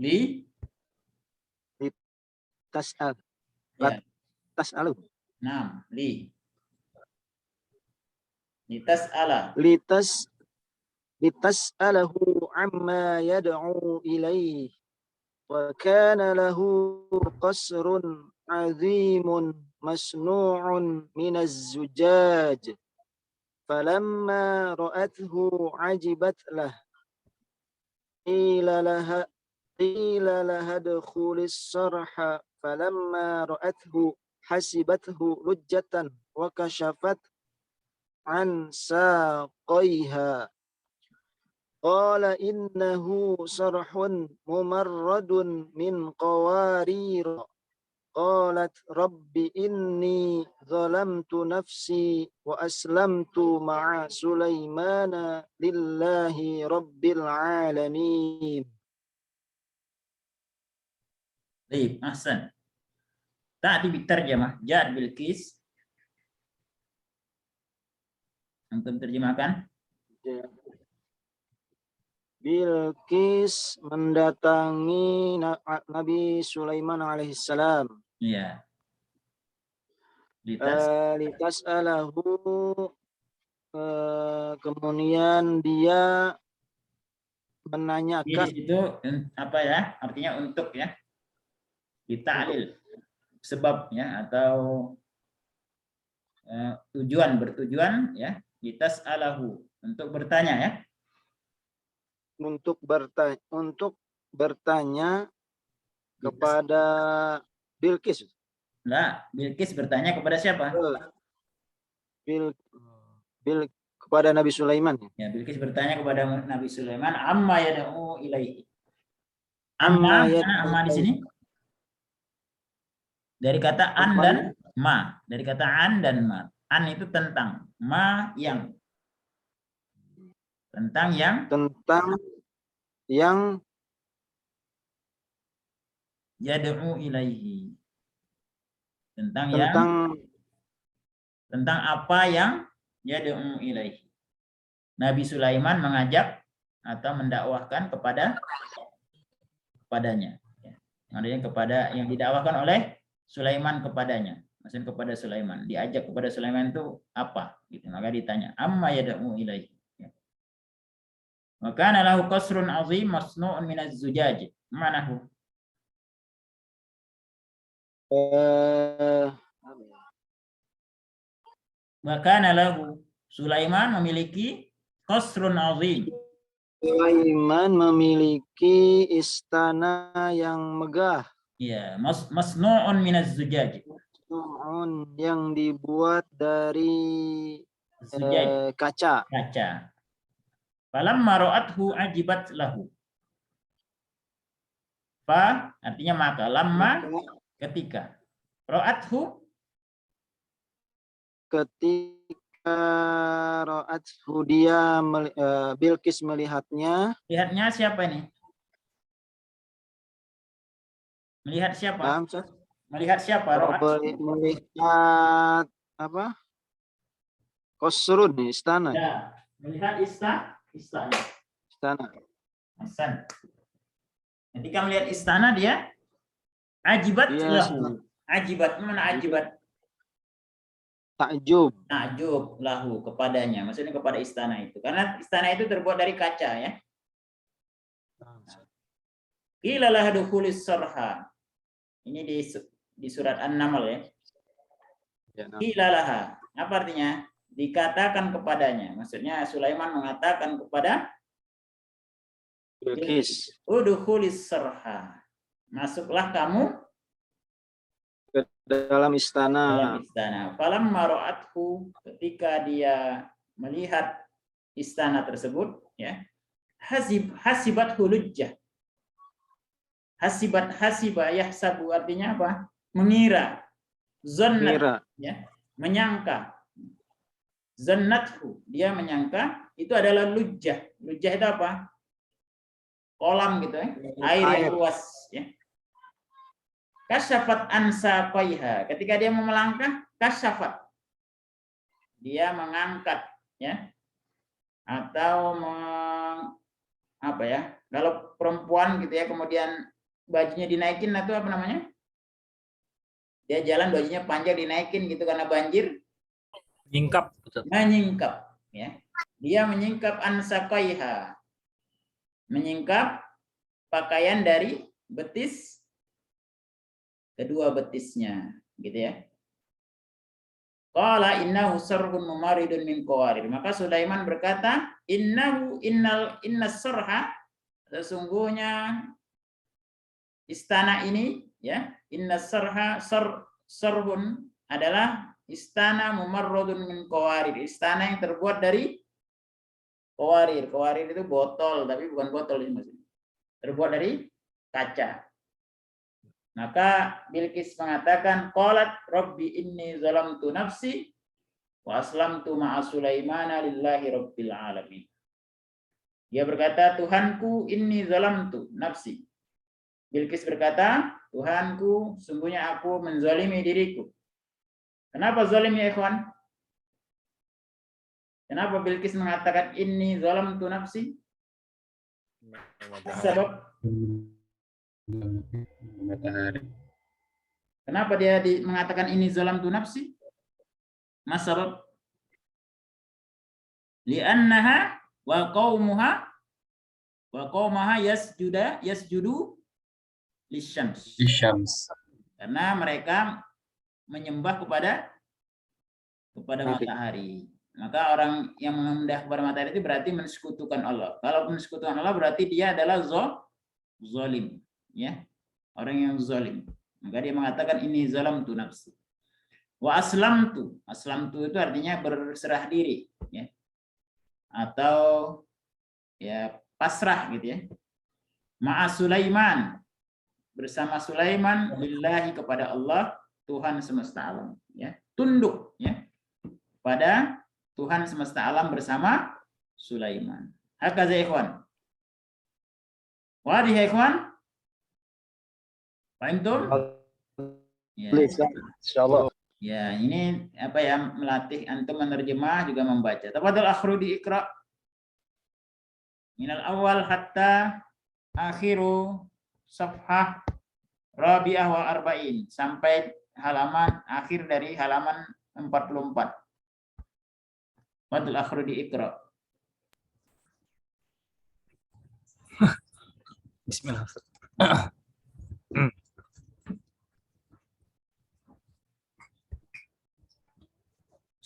Li? tas'al Ya. tas'alu Naam, li. Litas'ala. litas'alahu amma yad'u ilayhi wa kana lahu qasrun 'azimun masnu'un min az-zujaj falamma ra'athu 'ajibat lah qila laha adkhulis sarha falamma ra'athu hasibathu lujjatan wa kashafat an saqaiha qala innahu sarhun mumarradun min qawarir qalat rabbi inni zalamtu nafsi wa aslamtu ma'a sulaimana lillahi rabbil alamin. Baik, ahsan. Ta'ti bitarjamah, ja'at Bilqis. Antum terjemahkan. Bilqis mendatangi Nabi Sulaiman alaihissalam. Iya. Litas'alahu kemudian dia menanyakan. Di situ apa ya? Artinya untuk ya. Dita'lil sebab ya atau tujuan bertujuan ya. Litas'alahu untuk bertanya ya. Untuk bertanya kepada Bilqis. Nah, Bilqis bertanya kepada siapa? Kepada Nabi Sulaiman. Ya, Bilqis bertanya kepada Nabi Sulaiman, amma yad'u ilaihi. Amma di sini dari kata an dan ma. Dari kata an dan ma. An itu tentang, ma yang. Tentang yang yad'u ilaihi. Tentang apa yang yad'u ilaihi. Nabi Sulaiman mengajak atau mendakwahkan kepadanya. Maksudnya kepada yang didakwahkan oleh Sulaiman kepadanya. Maksudnya kepada Sulaiman. Diajak kepada Sulaiman itu apa? Gitu. Maka ditanya, amma yad'u ilaihi. Wa kana lahu qasrun 'azim masnu'un min az-zujaj. Manahu? Wa kana lahu Sulaiman memiliki qasrun 'azim. Sulaiman memiliki istana yang megah. Ya, masnu'un min az-zujaj. Yang dibuat dari kaca. Falamma ra'athu ajibat lahu. Fa artinya maka, lamma ketika. Ra'athu ketika ra'athu dia Bilqis melihatnya. Lihatnya siapa ini? Melihat siapa? Melihat siapa? Melihat apa? Qasrun, istana. Ya, melihat istana. Hasan. Ketika melihat istana dia ajibat lahu. Ajibat mana ajibat? Takjub Lahu kepadanya. Maksudnya kepada istana itu. Karena istana itu terbuat dari kaca ya. Qila laha dukhulis sarha. Ini di surat An-Naml ya. Ya, nah. Qilalaha. Apa artinya? Dikatakan kepadanya. Maksudnya Sulaiman mengatakan kepada Bilqis udkhulis sarha. Masuklah kamu ke dalam istana. Falamma ra'athu, ketika dia melihat istana tersebut ya. Hasibat hulujjah. Hasiba yahsabu artinya apa? Mengira. Zannat Mira. ya, menyangka. Zannathu, dia menyangka itu adalah lujjah. Lujjah itu apa? Kolam gitu ya, air yang luas ya. Kasyafat ansa qaiha, ketika dia mau melangkah, kasyafat. Dia mengangkat ya. Atau apa ya? Kalau perempuan gitu ya, kemudian bajunya dinaikin atau apa namanya? Dia jalan bajunya panjang dinaikin gitu karena banjir. Nyingkap. Menyingkap ya. Dia menyingkap ansaqaiha. Menyingkap pakaian dari betis kedua betisnya gitu ya. Qala innahu sarhun mumaridun min qawarir. Maka Sulaiman berkata, inna sarha, sesungguhnya istana ini ya, inna sarha sarhun adalah istana mumarradun min qawarir, istana yang terbuat dari qawarir. Qawarir itu botol, tapi bukan botol ini maksudnya. Terbuat dari kaca. Maka Bilqis mengatakan, qalat rabbi inni zalamtu nafsi wa aslamtu ma'a Sulaimana lillahi rabbil alamin. Dia berkata, Tuhanku inni zalamtu nafsi. Bilqis berkata, Tuhanku, sungguhnya aku menzalimi diriku. Kenapa zalim ya ikhwan? Kenapa Bilqis mengatakan inni zalamtu nafsi? Sebab Matahari. kenapa dia mengatakan ini zalamtu nafsi? Mas sabab? Li'annaha wa qaumuha yasjudu lisyams. Isyams. Karena mereka menyembah kepada matahari. Maka orang yang menyembah kepada matahari itu berarti mensekutukan Allah. Kalau mensekutukan Allah berarti dia adalah zalim, ya. Orang yang zalim. Maka dia mengatakan ini zalamtu nafsi. Wa aslamtu. Aslamtu itu artinya berserah diri, ya. Atau ya pasrah gitu ya. Ma'a Sulaiman, bersama Sulaiman lillahi kepada Allah Tuhan semesta alam, ya. Tunduk ya pada Tuhan semesta alam bersama Sulaiman. Hakaza ikhwan. Wadih ikhwan? Paham tuh? Ya. Insyaallah. Ya, ini apa ya, melatih antum menerjemah juga membaca. Tafadhal akhrudi iqra. Minal awal hatta akhiru safhah rabi'ah wa arba'in, sampai halaman akhir dari halaman 44. Tafadhal akhrudi iqra. Bismillah.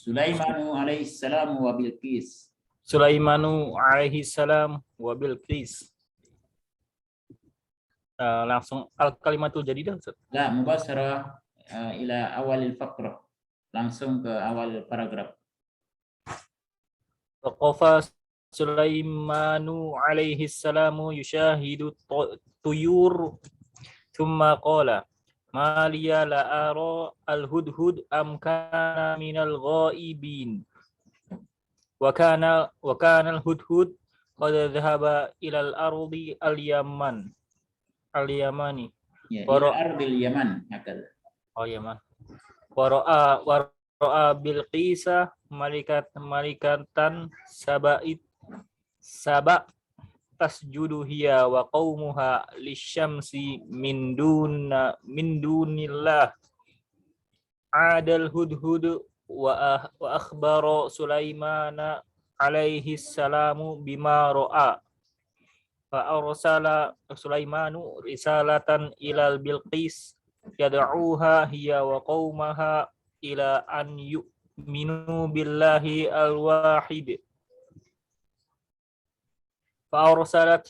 Sulaimanu alaihissalam wa Bilqis. Sulaimanu alaihi salam wa Bilqis. Langsung al-kalimatul jadidah, Ustaz. La mubasyarah ila awalil faqrah. Langsung ke awal paragraf. Waqafa Sulaimanu alaihi salamu yushahidu tuyur thumma qala ma liya la ara al-hudhud am kana minal ghaibin wa kana al-hudhud qad dhahaba ila al-ardi al-yamani Ya, ila ardil Yaman. Yaman wa ra'a Bilqisa malikatan saba tasjudu hiya wa qaumuha lisyamsi min dunillah adal hudhud wa akhbara Sulaimana alaihi salamu bima ra'a fa arsala Sulaimanu risalatan ilal Bilqis yad'uha hiya wa qaumaha ila an yu'minu billahi al-wahid. Fa'arsalat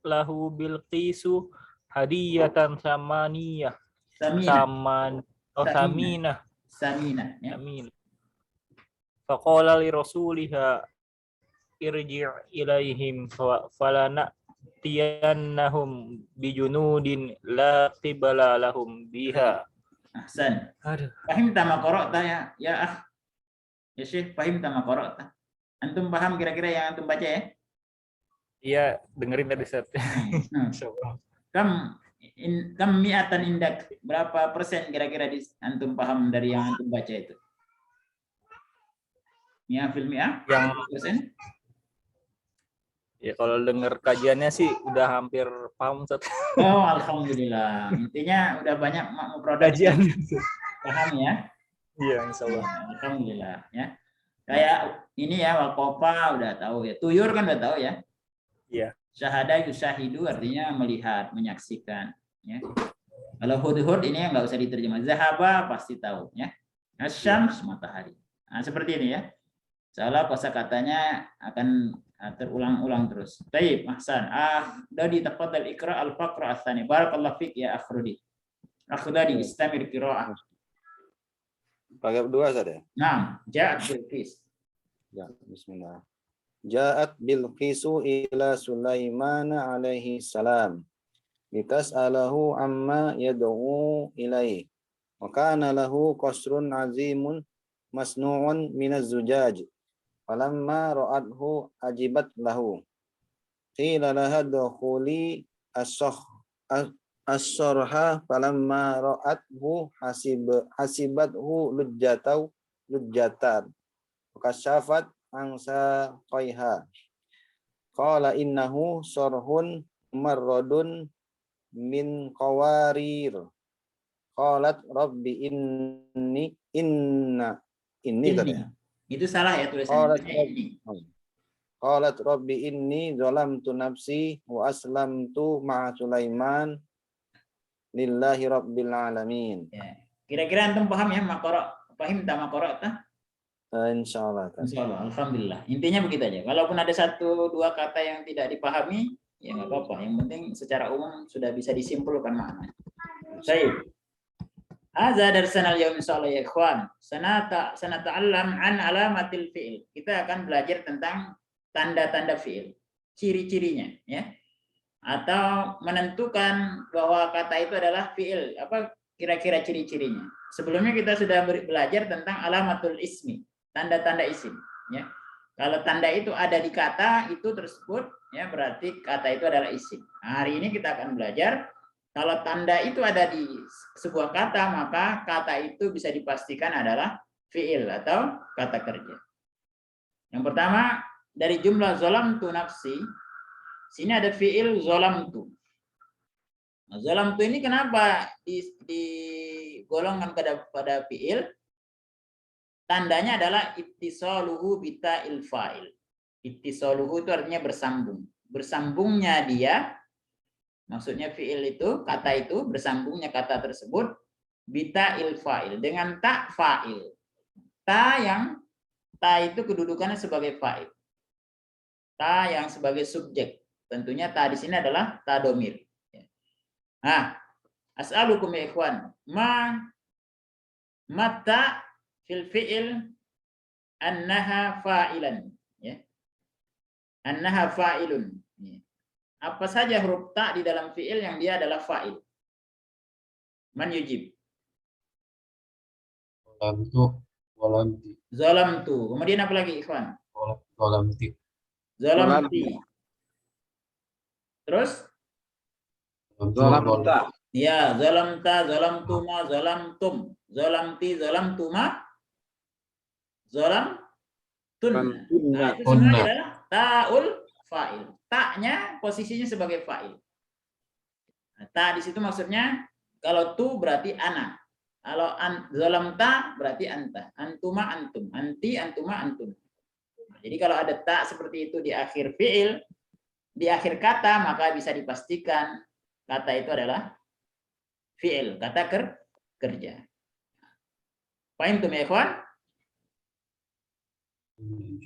lahu Bilqisu hadiyatan samaniyah saminah ya. amin. Faqala li rasuliha irji' ilaihim falanatiyannahum bijunudin la qibala lahum biha. Ahsan. Aduh. Fahim tama qara'ta ya akh. Ya Syekh, fahim tama qara'ta. Antum paham kira-kira yang antum baca ya? Iya, dengerin tadi Ustaz. Kam mi'atan indak, berapa persen kira-kira antum paham dari yang antum baca itu? Mi'ah fil mi'ah? Yang persen? Ya kalau dengar kajiannya sih udah hampir paham Ustaz. Oh, alhamdulillah. Intinya udah banyak produk Kajian. paham ya? Iya, insyaallah. Alhamdulillah ya. Kayak ini ya, Wakopa udah tahu ya. Tuyur kan udah tahu ya. Iya. Syahada yusyahidu artinya melihat, menyaksikan. Ya. Kalau hudhud ini nggak usah diterjemah. Zahaba pasti tahu ya. Asyams matahari. Nah, seperti ini ya. Soalnya kosakatanya akan terulang-ulang terus. Baik, Ahsan. Dadi tafadhal ikra al-faqra ats-tsani. Barakallahu fik ya Akhrudi. Akhdadi istamir qiraah. Pakai dua saja. Nah, ja'at Bilqis. Ya, bismillah. Ja'at Bilqisu ila Sulaiman alaihi salam. Litas'alahu amma yad'u ilaihi. Wa kana lahu qasrun azimun masnu'un minaz zujaj. Falamma ra'athu ajibat lahu. Qila laha dukhuli as-sarha falamma ra'athu hasibathu lujjatan. Kasyafat angsa qayha. Qala innahu sarhun marradun min qawarir. Qalat rabbi inni tadi. Itu salah ya tulisannya. Qalat rabbi inni zalamtu nafsi wa aslamtu ma'a Sulaiman lillahi rabbil alamin. Ya. Kira-kira antum paham ya pahim tak maqara'ta? Insyaallah. Insyaallah, alhamdulillah. Intinya begitu aja. Walaupun ada 1-2 kata yang tidak dipahami, ya nggak apa-apa. Yang penting secara umum sudah bisa disimpulkan maknanya. Baik. Hadza darsanal yaum insyaallah ya ikhwan. Sanata'allam an alamatil fi'il. Kita akan belajar tentang tanda-tanda fi'il, ciri-cirinya ya. Atau menentukan bahwa kata itu adalah fi'il, apa kira-kira ciri-cirinya. Sebelumnya kita sudah belajar tentang alamatul ismi, tanda-tanda isim ya. Kalau tanda itu ada di kata itu tersebut ya berarti kata itu adalah isim. Nah, hari ini kita akan belajar kalau tanda itu ada di sebuah kata maka kata itu bisa dipastikan adalah fi'il atau kata kerja. Yang pertama dari jumlah zalamtu nafsi, sini ada fi'il zalamtu. Nah, zalamtu ini kenapa digolongkan pada fi'il? Tandanya adalah ittisaluhu bita'il fa'il. Ittisaluhu itu artinya bersambung. Bersambungnya dia, maksudnya fi'il itu, kata itu, bersambungnya kata tersebut bita'il fa'il, dengan ta fa'il. Ta itu kedudukannya sebagai fa'il. Ta yang sebagai subjek. Tentunya ta di sini adalah ta domir. Nah, as'alukum ya ikhwan, mata fil fi'il annaha fa'ilan ya. Annaha fa'ilun. Ya. Apa saja huruf ta di dalam fi'il yang dia adalah fa'il? Man yujib? Zalamtu. Kemudian apa lagi ikhwan? Zalamti. Terus? Zalamta. Ya, zalamta, zalamtuma, zalamtum, zalamti, zalamtuma, zalamtun. Nah, itu semua adalah ta'ul fa'il. Ta-nya posisinya sebagai fa'il. Nah, ta di situ maksudnya kalau tu berarti ana. Kalau zalamta berarti anta. Antuma antum. Anti antuma antum. Nah, jadi kalau ada ta seperti itu di akhir fi'il, di akhir kata maka bisa dipastikan kata itu adalah fi'il, kata kerja. Paham tuh ya ikhwan?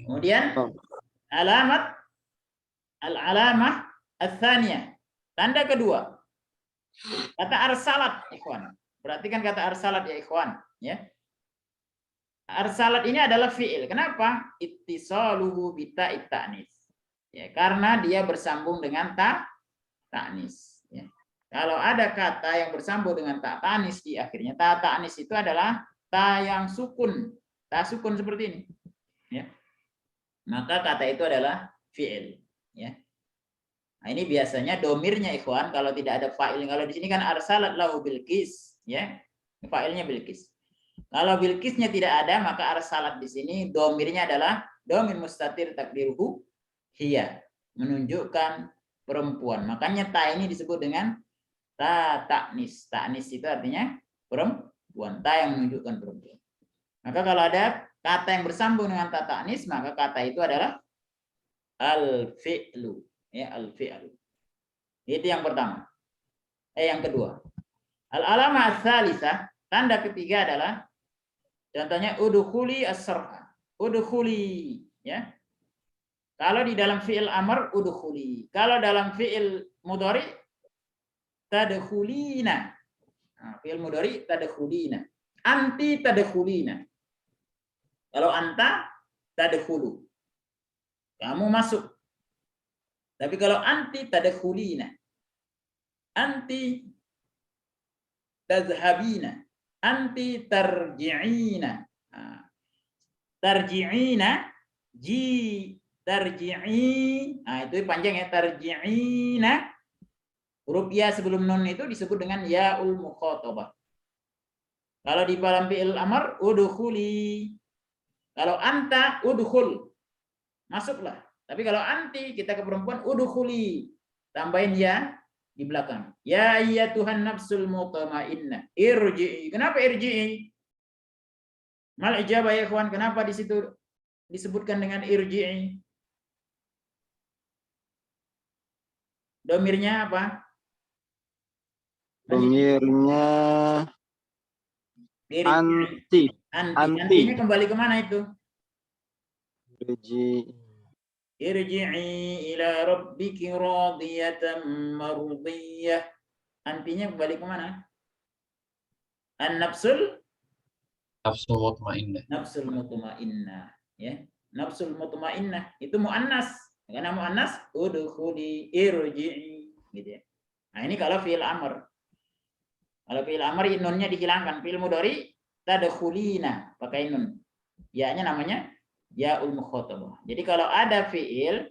Kemudian al-alamah ats-tsaniyah. Tanda kedua. Kata arsalat, ikhwan. Perhatikan kata arsalat ya ikhwan, ya. Arsalat ini adalah fi'il. Kenapa? Ittisaluhu bi ta'it ta'nis. Ya, karena dia bersambung dengan ta'nis, ya. Kalau ada kata yang bersambung dengan ta ta'nis di akhirnya, ta ta'nis itu adalah ta yang sukun. Ta sukun seperti ini, ya. Maka kata itu adalah fi'il, ya. Nah, ini biasanya domirnya ikhwan kalau tidak ada fa'il. Kalau di sini kan arsalat lahu Bilqis, ya. Fa'ilnya Bilqis. Kalau Bilqisnya tidak ada, maka arsalat di sini domirnya adalah domir mustatir takdiruhu hiya, menunjukkan perempuan. Makanya ta ini disebut dengan ta ta'nis. Ta'nis itu artinya perempuan, ta yang menunjukkan perempuan. Maka kalau ada kata yang bersambung dengan ta ta'nis, maka kata itu adalah al-fi'lu. Ya, al-fi'lu. Itu yang pertama. Yang kedua. Al-alamah ats-tsalisah, tanda ketiga adalah contohnya udkhuli as-sarha. Udkhuli, ya. Kalau di dalam fi'il amr udkhuli. Kalau dalam fi'il mudhari tadkhulina. Nah, fi'il mudhari tadkhulina. Anti tadkhulina. Kalau anta tadkhulu. Kamu masuk. Tapi kalau anti tadkhulina, anti tadhhabina, anti tarji'ina. Tarji'ina, tarji'i. Nah, itu panjang ya, tarji'ina. Huruf ya sebelum nun itu disebut dengan ya'ul mukhatabah. Kalau di dalam fi'il amr udkhuli. Kalau anta udkhul. Masuklah. Tapi kalau anti kita ke perempuan udkhuli, tambahin ya di belakang. Ya ayyatuhan nafsul mutmainnah, irji'i. Kenapa irji'i? Mal ijabah ya ikhwan, kenapa di situ disebutkan dengan irji'i? Domirnya apa? Domirnya anti. Antinya kembali kemana itu? Irji'i ila rabbiki radiyatan mardiyah. Antinya kembali kemana? An-nafsul mutmainnah. Nafsul mutmainnah, ya. Nafsul mutmainnah itu muannas. Karena muannas udkhuli irji'i gitu ya. Nah, ini kalau fi'il amr. Kalau fi'il amr nunnya dihilangkan. Fi'il mudhari tadkhulina pakai nun. Ya-nya namanya ya'ul mukhatabah. Jadi kalau ada fi'il,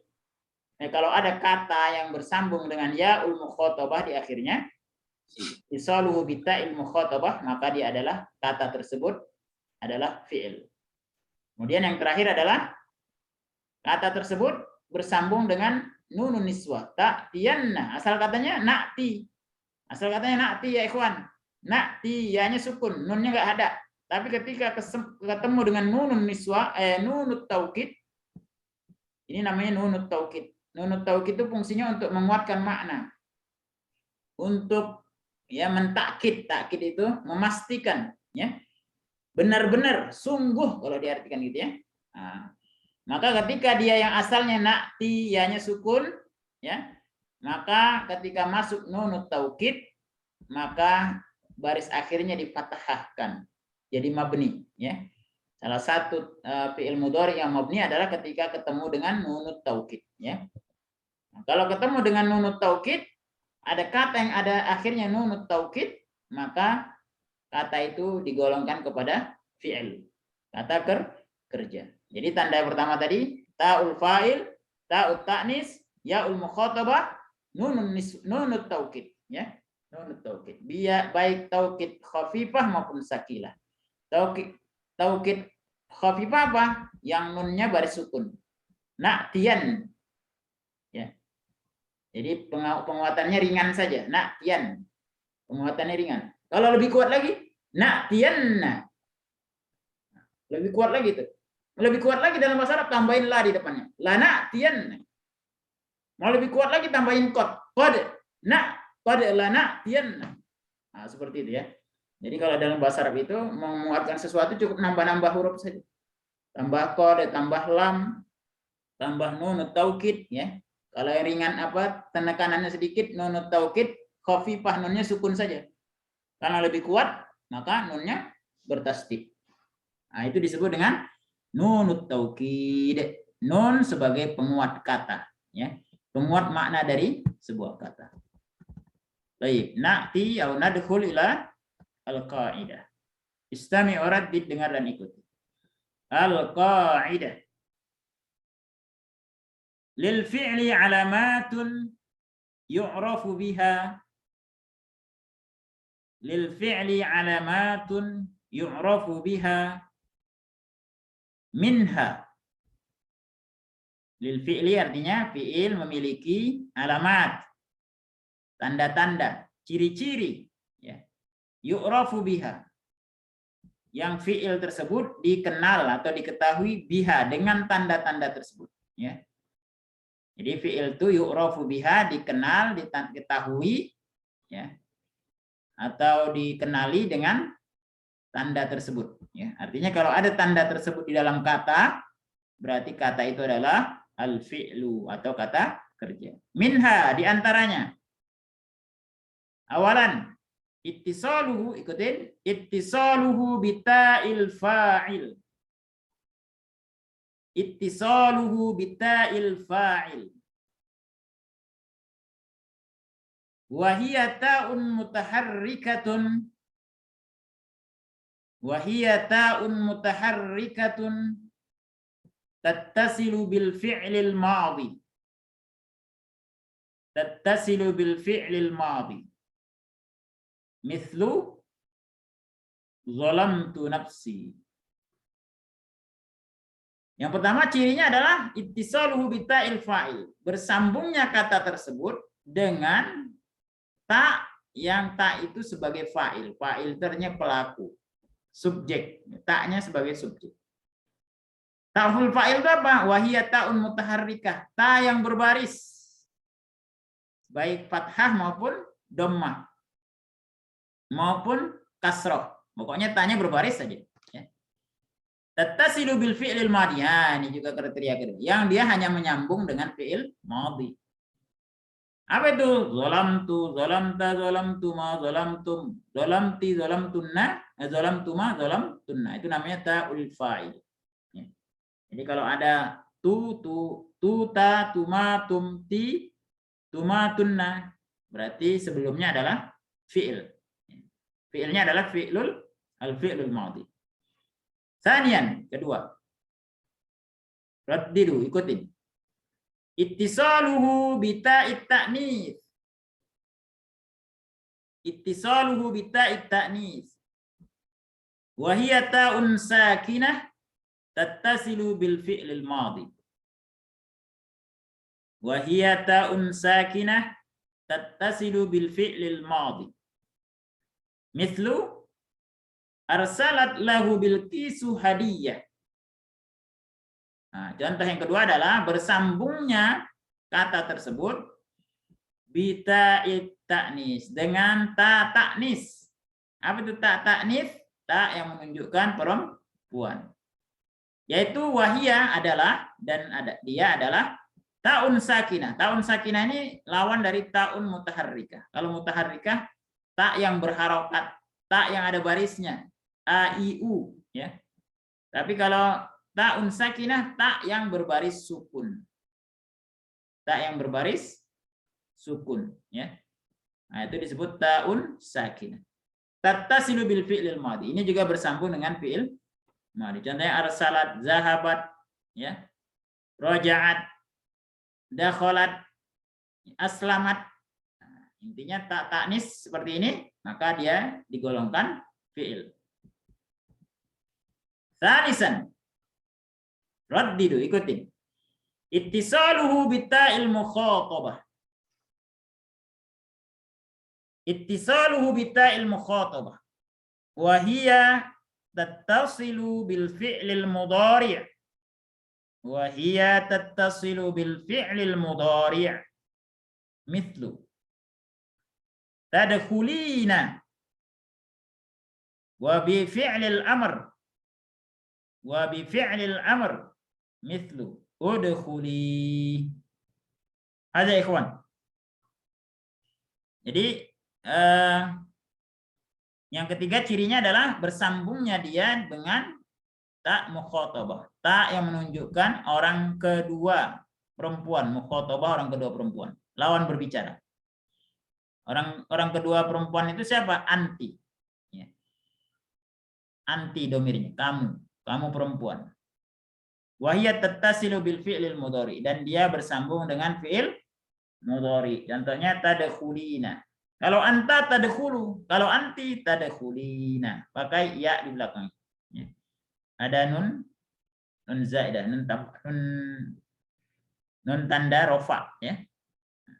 kalau ada kata yang bersambung dengan ya'ul mukhatabah di akhirnya, isaluhu bita'il mukhatabah, maka dia adalah kata tersebut adalah fi'il. Kemudian yang terakhir adalah kata tersebut bersambung dengan nunun niswah, ta'tiyanna. Asal katanya na'ti. Asal katanya na'ti ya ikhwan. Na'ti, ya-nya sukun, nunnya enggak ada. Tapi ketika ketemu dengan nunun niswa, nunut taukid, ini namanya nunut taukid. Nunut taukid itu fungsinya untuk menguatkan makna, untuk ya mentakkid. Takkid itu memastikan, ya benar-benar, sungguh kalau diartikan gitu ya. Nah, maka ketika dia yang asalnya nakti, ya-nya sukun, ya maka ketika masuk nunut taukid, maka baris akhirnya difathahkan. Jadi mabni, ya. Salah satu fi'il mudhari yang mabni adalah ketika ketemu dengan nunut taukid, ya. Nah, kalau ketemu dengan nunut taukid, ada kata yang ada akhirnya nunut taukid, maka kata itu digolongkan kepada fi'il. Kata kerja. Jadi tanda yang pertama tadi ta'ul fa'il, ta'ut ta'nis, ya'ul mukhatabah, nunut taukid, ya. Nunut taukid. Baik taukid khafifah maupun sakilah. Taukid khafifah apa? Yang nunnya baris sukun. Na'tiyan. Ya. Jadi penguatannya ringan saja. Na'tiyan. Penguatannya ringan. Kalau lebih kuat lagi, na'tiyanna. Lebih kuat lagi tuh. Lebih kuat lagi dalam bahasa Arab tambahin la di depannya. La na'tiyanna. Mau lebih kuat lagi tambahin qad. Qad la na'tiyanna. Nah, seperti itu ya. Jadi kalau dalam bahasa Arab itu menguatkan sesuatu cukup nambah-nambah huruf saja. Tambah qad, tambah lam, tambah nun taukid ya. Kalau yang ringan apa tenekanannya sedikit nun taukid, khafifah nunnya sukun saja. Kalau lebih kuat maka nunnya bertasdid. Nah, itu disebut dengan nun taukid. Nun sebagai penguat kata ya. Penguat makna dari sebuah kata. Baik, na'ti atau nadkhul ila al-qaidah. Istami' waraddid, dengar dan ikuti. Al-qaidah. Lil fi'li alamatun yu'rafu biha. Lil fi'li alamatun yu'rafu biha minha. Lil fi'li artinya fi'il memiliki alamat, tanda-tanda, ciri-ciri ya. Yu'rafu biha. Yang fi'il tersebut dikenal atau diketahui biha dengan tanda-tanda tersebut ya. Jadi fi'il itu yu'rafu biha, dikenal, diketahui ya. Atau dikenali dengan tanda tersebut ya. Artinya kalau ada tanda tersebut di dalam kata, berarti kata itu adalah al-fi'lu atau kata kerja. Minha, diantaranya. Awalan, ittisaluhu, ikutin, ittisaluhu bita'il fa'il. Ittisaluhu bita'il fa'il. Wahiyya ta'un mutaharrikatun. Wahiyya ta'un mutaharrikatun. Tattasilu bil fi'lil madhi. Tattasilu bil fi'lil madhi. Mithlu zalamtu nafsi. Yang pertama cirinya adalah ittisaluhu bita'il fa'il. Bersambungnya kata tersebut dengan ta yang ta itu sebagai fa'il. Fa'il ternya pelaku. Subjek. Ta-nya sebagai subjek. Ta'ul fa'il itu apa? Wahiyya ta'un mutaharrikah. Ta yang berbaris. Baik fathah maupun dhammah. Maupun kasroh. Pokoknya tanya berbaris saja. Ya. Tattasilu bil fi'lil madhi. Ya, ini juga kriteria kedua. Yang dia hanya menyambung dengan fi'il madhi. Apa itu? Zalamtu, zalamta, zalamtuma, zalamtum, zalamti, zalamtunna, zalamtuma, zalamtunna. Itu namanya ta'ul fa'il. Ya. Jadi kalau ada tu, ta, tuma, tumti, tuma, tunna, berarti sebelumnya adalah fi'il. Fi'ilnya adalah al-fi'lul madhi. Sanian, kedua. Raddidu, ikutin. Ittisaluhu bita'it ta'nis. Ittisaluhu bita'it ta'nis. Wa hiya ta'un sakinah tattasilu bil fi'lil madhi. Wa hiya ta'un sakinah tattasilu bil fi'lil madhi. Mithlu arsalat lahu bil kisu hadiyah. Nah, contoh yang kedua adalah bersambungnya kata tersebut bita'it ta'nis dengan ta ta'nis. Apa itu ta ta'nis? Ta yang menunjukkan perempuan. Yaitu wahia adalah dan dia adalah ta'un sakinah. Ta'un sakinah ini lawan dari ta'un mutaharrikah. Kalau mutaharrikah ta yang berharokat, ta yang ada barisnya, a i u ya. Tapi kalau ta'un sakinah, ta yang berbaris sukun. Ta yang berbaris sukun ya. Nah, itu disebut ta'un sakinah. Tattasilu bil fi'lil madhi. Ini juga bersambung dengan fi'il madhi. Contohnya arsalat, zahabat ya. Raja'at, dakhalat, aslamat. Nah, intinya ta ta'nis seperti ini, maka dia digolongkan fi'il. Tsanisan. Raddidu, ikutin. Ittisaluhu bita'il mukhatabah. Ittisaluhu bita'il mukhatabah. Wa hiya tattasilu bil fi'lil mudhari'. Wa hiya tattasilu bil fi'lil mudhari'. Mithlu tadkhulina Wa bi fi'lil amr. Wa bi fi'lil amr mithlu udkhuli. Ada ikhwan. Jadi yang ketiga cirinya adalah bersambungnya dia dengan ta mukhatabah. Ta yang menunjukkan orang kedua perempuan, mukhatabah orang kedua perempuan, lawan berbicara. Orang kedua perempuan itu siapa? Anti. Ya. Anti domirnya, kamu perempuan. Wahiyat tattasilu bil fi'lil mudhari, dan dia bersambung dengan fi'il mudhari. Contohnya tadkhulina. Kalau anta tadkhulu, kalau anti tadkhulina, pakai ya di belakang. Ya. Ada nun zaidah, nun tanda rofa, ya.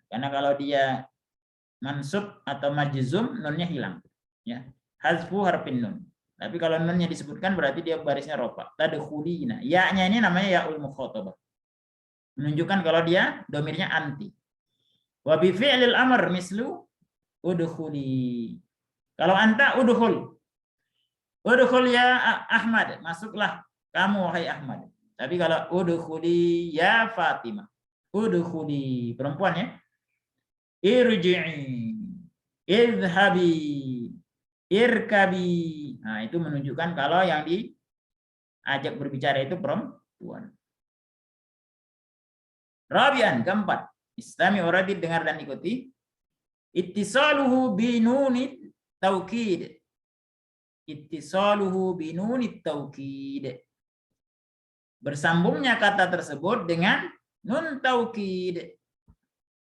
Karena kalau dia mansub atau majzum, nunnya hilang, ya. Hazfu harfin nun. Tapi kalau nunnya disebutkan berarti dia barisnya rofa. Tadkhulina. Ya-nya ini namanya yaul mukhatabah. Menunjukkan kalau dia domirnya anti. Wa bi fi'lil amr mislu udkhuli. Kalau anta udkhul. Udkhul ya Ahmad, masuklah kamu wahai Ahmad. Tapi kalau udkhuli ya Fatimah. Udkhuli perempuan ya. Irji'i. Idhabi. Irkabi. Nah, itu menunjukkan kalau yang diajak berbicara itu perempuan. Rabi'an, keempat. Istami uradid, dengar dan ikuti. Ittisaluhu binunit taukid. Ittisaluhu binunit taukid. Bersambungnya kata tersebut dengan nun taukid.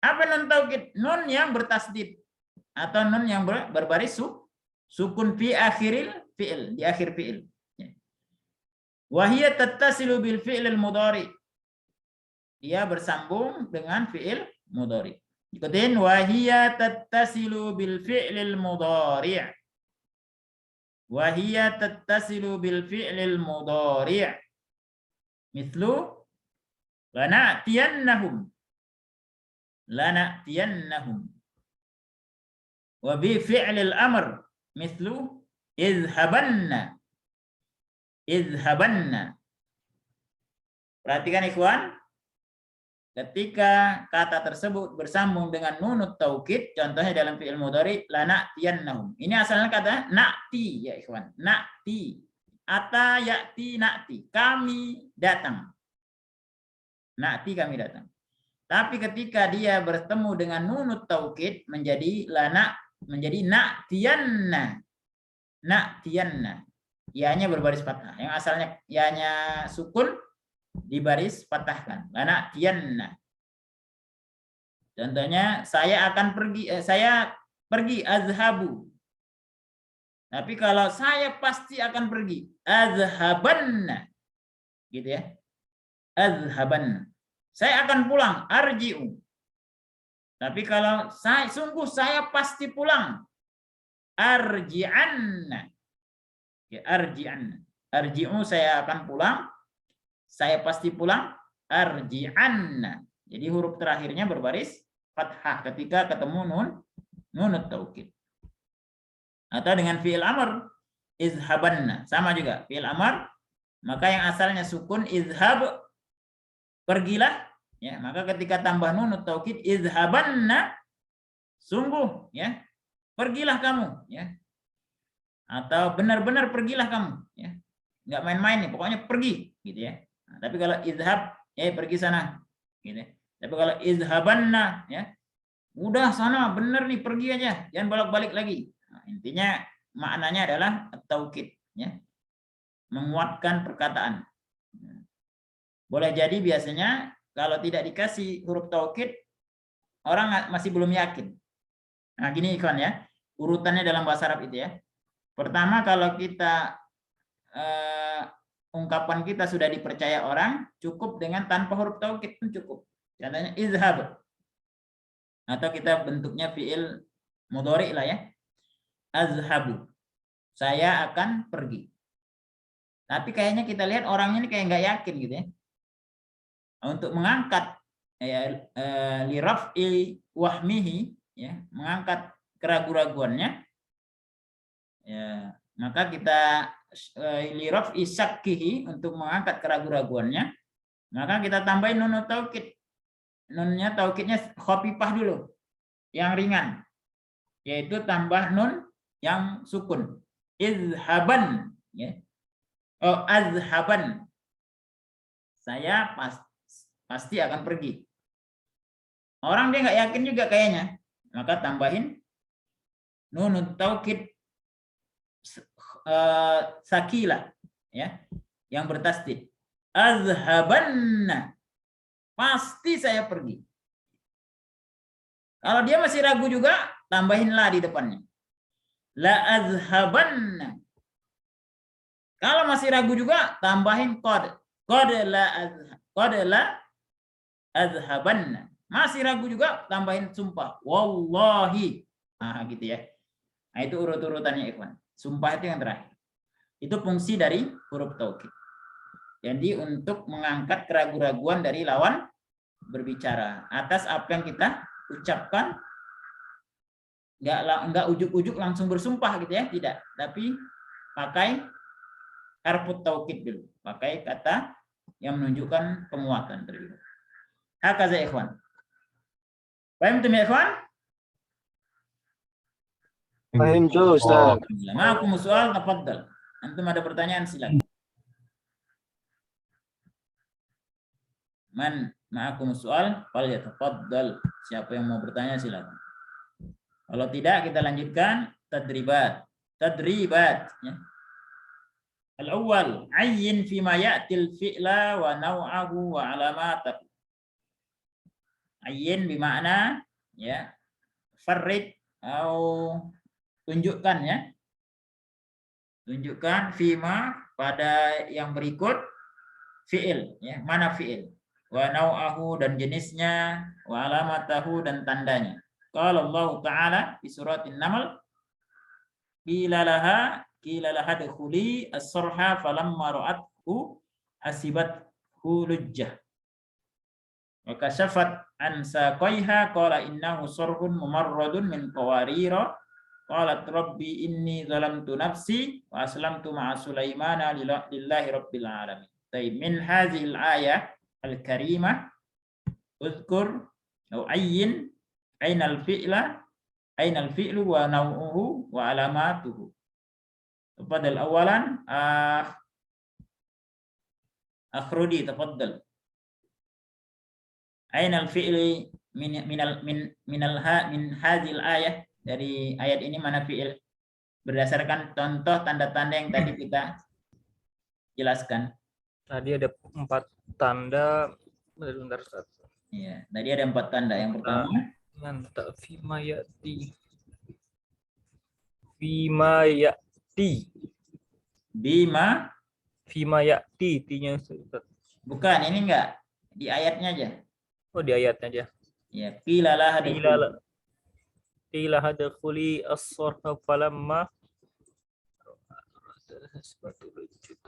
Apa nun taukid? Nun yang bertasdid atau nun yang berbaris sukun fi akhiril fi'il, di akhir fi'il. Wa hiya tattasilu bil fi'lil mudhari. Dia bersambung dengan fi'il mudhari. Ikutin, wahiyya tattasilu bil fi'lil mudhari'. Wahiyya tattasilu bil fi'lil mudhari'. Mithlu lana'tiyannahum. Lana'tiyannahum. Wa bi fi'lil amr mithlu idhabanna. Idhabanna. Perhatikan ikhwan. Ketika kata tersebut bersambung dengan nunut taukid, contohnya dalam fi'il mudhari lana'tiyannahum. Ini asalnya kata na'ti ya ikhwan, na'ti. Ata ya'ti na'ti. Kami datang. Na'ti kami datang. Tapi ketika dia bertemu dengan nunut taukid menjadi na'tiyanna. Na'tiyanna. Ianya berbaris fathah. Yang asalnya ianya sukun dibaris patahkan. Lana'tiyanna. Contohnya saya akan pergi, azhabu. Tapi kalau saya pasti akan pergi, azhabanna. Gitu ya. Azhabanna. Saya akan pulang, arji'u. Tapi kalau sungguh saya pasti pulang, arji'anna. Ya, arji'anna. Arji'u, saya akan pulang. Saya pasti pulang, arji'anna. Jadi huruf terakhirnya berbaris fathah ketika ketemu nunut taukid. Atau dengan fi'il amr, izhabanna. Sama juga, fi'il amr, maka yang asalnya sukun izhab, pergilah. Ya, maka ketika tambah nunut taukid, izhabanna, sungguh, ya, pergilah kamu. Ya. Atau benar-benar pergilah kamu. Ya. Nggak main-main nih, pokoknya pergi. Gitu ya. Nah, tapi kalau izhab, ya pergi sana, gitu. Tapi kalau izhabanna, ya udah sana, bener nih, pergi aja, jangan bolak-balik lagi. Nah, intinya maknanya adalah taukid, ya, menguatkan perkataan. Boleh jadi biasanya kalau tidak dikasih huruf taukid, orang masih belum yakin. Nah, gini ikhwan ya, urutannya dalam bahasa Arab itu ya. Pertama, kalau kita ungkapan kita sudah dipercaya orang, cukup dengan tanpa huruf taukid pun cukup. Contohnya izhab. Atau kita bentuknya fi'il mudhari lah ya. Azhabu. Saya akan pergi. Tapi kayaknya kita lihat orangnya ini kayak nggak yakin gitu ya. Untuk mengangkat li raf'i wahmihi, ya, mengangkat keraguan-raguannya, ya, maka kita liraf isakkihi untuk mengangkat keraguan-raguannya, maka kita tambahin nun taukid. Nunnya taukidnya khafifah dulu, yang ringan, yaitu tambah nun yang sukun. Izhaban, ya. Oh, azhaban. Saya pasti akan pergi. Orang dia nggak yakin juga kayaknya, maka tambahin nun taukid sakila, ya, yang bertasdid. Azhabanna, pasti saya pergi. Kalau dia masih ragu juga, tambahin la di depannya. La azhabanna. Kalau masih ragu juga, tambahin qad. Qad la azhabanna. Masih ragu juga, tambahin sumpah. Wallahi. Nah, gitu ya. Nah, itu urut-urutannya, ikhwan. Sumpah itu yang terakhir. Itu fungsi dari huruf taukid. Jadi untuk mengangkat keraguan-raguan dari lawan berbicara atas apa yang kita ucapkan, nggak ujuk-ujuk langsung bersumpah gitu ya, tidak. Tapi pakai harfut taukid dulu, pakai kata yang menunjukkan penguatan terlebih. Hakaza ikhwan. Paham tuh ya ikhwan? Fahim tuh Ustaz. Ma'akum soal, tafadhal. Antum ada pertanyaan silakan. Man ma'akum soal, fal yatafaddal. Siapa yang mau bertanya silakan. Kalau tidak kita lanjutkan tadribat. Tadribat, ya. Al-awwal, ayyin fi ma ya'til fi'la wa naw'ahu wa alamatahu. Ayyin bermakna ya, farrid atau tunjukkan, ya. Tunjukkan fima pada yang berikut fi'il, ya, mana fi'il, wa nau'ahu dan jenisnya, wa alamatahu dan tandanya. Qala Allah Ta'ala di surat An-Naml, qila laha dukhuli as-sarha falamma ra'athu hasibathu lujjah wa kashafat an saqaiha qala innahu sarhun mumarradun min qawarira qalat rabbi inni zalamtu nafsi wa aslamtu ma'a Sulaimana lillahi rabbil alamin. Taib min hadhihi al-ayah al-karimah uzkur atau ayyin ainal fi'lu wa naw'uhu wa alamatuhu. Tafadhal awalan akhrudi tafadhal. Ainal fi'li min hadhil ayah, dari ayat ini mana fi'il berdasarkan contoh tanda-tanda yang tadi kita jelaskan. Tadi ada 4 tanda. Bentar. Iya, tadi ada 4 tanda. Yang pertama Mantap. Fima ya'ti. Fima ya'ti. bima, Fima ya'ti. T-nya Ustaz. bukan, ini enggak di ayatnya aja. Oh, di ayatnya aja. Ya, qila laha Hadkhuli as-sarha falamma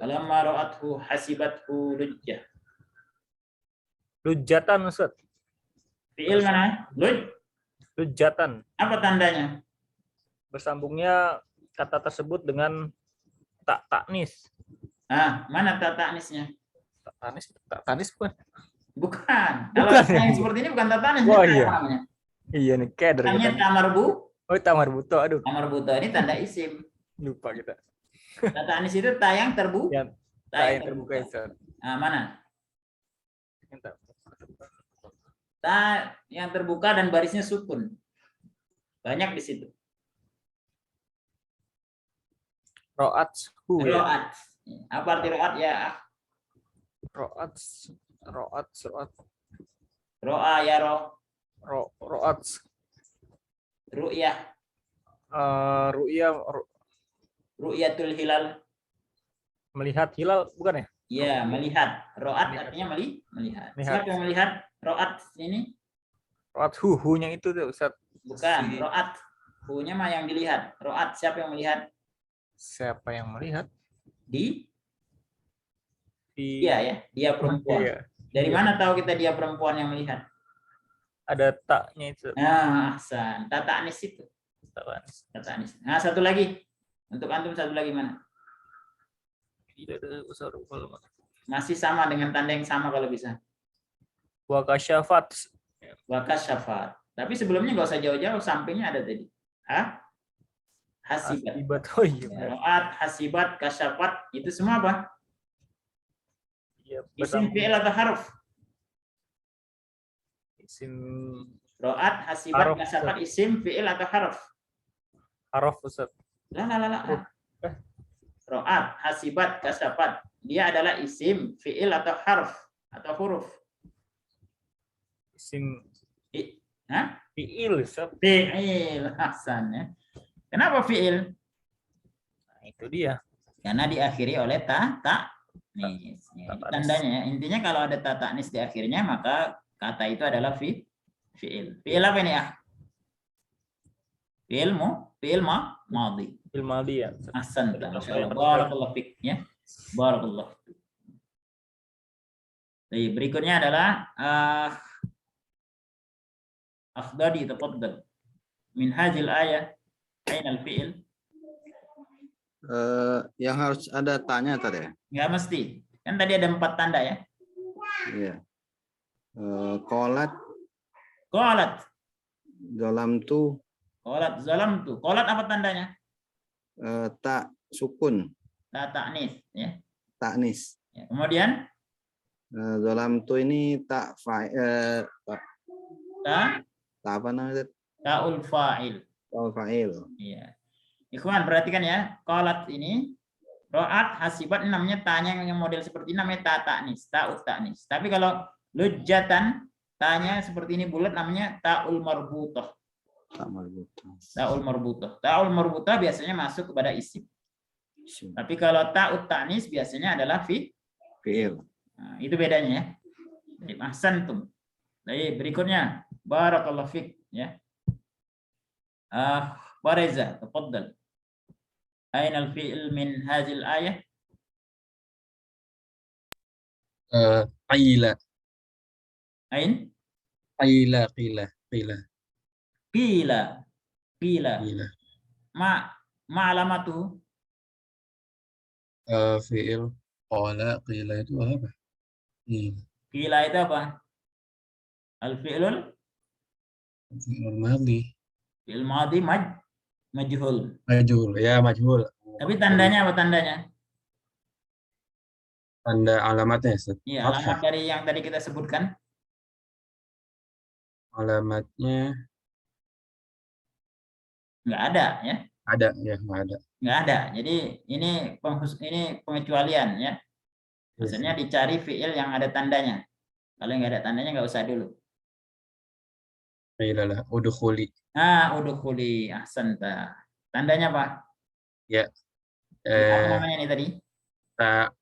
ra'athu hasibathu lujjah. Lujjatan Ustaz. Fi'il mana? Lujjatan. Apa tandanya? Bersambungnya kata tersebut dengan tak taknis. Mana ta'nisnya? Tak tanis bukan? Bukan. Kalau yang seperti ini bukan ta'nis. Oh, iya. Namanya. Iya nih, kader. Namanya tamarbu. Oh, tamarbuto. Aduh, Tamarbuto ini tanda isim. lupa kita. Ta'nis itu ta yang terbuka. Tak yang terbuka Ustaz. Mana? Ta yang terbuka dan barisnya sukun. Banyak di situ. Ro'at. Ro'at. Apa arti ro'at ya? Ro'at. Ro'a ya roh. Ro'at. Ru'yah. Ru'yatul hilal. Melihat hilal bukan ya? Ya, melihat. Ro'at artinya melihat. Siapa yang melihat ro'at ini? Ro'at hu-nya itu tuh Ustaz. Bukan, ro'at. Hu-nya mah yang dilihat. Ro'at siapa yang melihat? Siapa yang melihat? Dia ya, dia perempuan. Iya. Dari mana tahu kita dia perempuan yang melihat? Ada taknya itu. Ahsan. Ta'nis itu. Ta'nis. Nah, satu lagi. Untuk antum satu lagi mana? Tidak besar. Masih sama dengan tanda yang sama kalau bisa. Wa kasyafat. Wakas syafat. Tapi sebelumnya nggak usah jauh-jauh, sampingnya ada tadi. Hasibat. Hasibat. Oh iya. Ya, ro'at, hasibat, kasyafat, itu semua apa? Iya, Isim fi'il atau haruf? Isim Ro'at, hasibat, Haruf, kasyafat, isim fi'il atau haruf? harf Ustaz. Lah. Ro'at, hasibat, kasyafat. Dia adalah isim fi'il atau haruf atau huruf. Isim Hah? fi'il Ustaz. Fi'il, Hasan ya. Kenapa fi'il? Nah, itu dia. Karena diakhiri oleh ta'nis. Ya, itu tandanya ya. Intinya kalau ada ta'nis di akhirnya maka kata itu adalah fi'il. Fi'il apa ini ya? Fi'il madhi. Fil madhi ya. Ahsan. Masyaallah. Barakallahu fik ya. Barakallahu. Jadi berikutnya adalah Akhdadi tafaddal. Min hadhil ayah aina al-fi'il? Yang harus ada tanya tadi ya? Enggak mesti. Kan tadi ada 4 tanda ya. Iya. Qolat, Qalat. zalamtu, Qalat zalamtu. Qalat apa tandanya? tak sukun, Ta ta'nis ya. taknis. Ya, kemudian Zalamtu ini tak apa namanya? ta'ul fa'il. Fa'il. Iya. Ikhwan perhatikan ya. Qalat ini ro'at hasibat namanya tanya yang model seperti ini namanya ta ta'nis, ta'ut ta'nis. Tapi kalau lujatan tanya seperti ini bulat namanya ta'ul marbutah. Ta'ul marbutah. Ta'ul marbutah biasanya masuk kepada isim. Tapi kalau ta'ut ta'nis biasanya adalah Fi'il. Nah, itu bedanya ya. Jadi ahsantum. Baik, berikutnya barakallahu fik ya. Bareza, tafaddal. Aina al-fi'il min hadhil ayah? Qila. Ain? Qila. Qila. Ma alamatu? Fi'il qala qila itu apa? Qila itu apa? Al-fi'lul? Fi'il madhi. Fi'il madhi majhul. Majhul. Ya, majhul. Tapi tandanya apa tandanya? Tanda alamatnya, Ustaz. Iya, alamat dari yang tadi kita sebutkan. Alamatnya Nggak ada ya. ada ya, nggak ada. Nggak ada. Jadi ini pengecualian ya. Maksudnya dicari fi'il yang ada tandanya. Kalau nggak ada tandanya nggak usah dulu. Qila lah udkhuli. Udkhuli. Ahsanta. Tandanya apa? Ya. Apa namanya ini tadi? Ta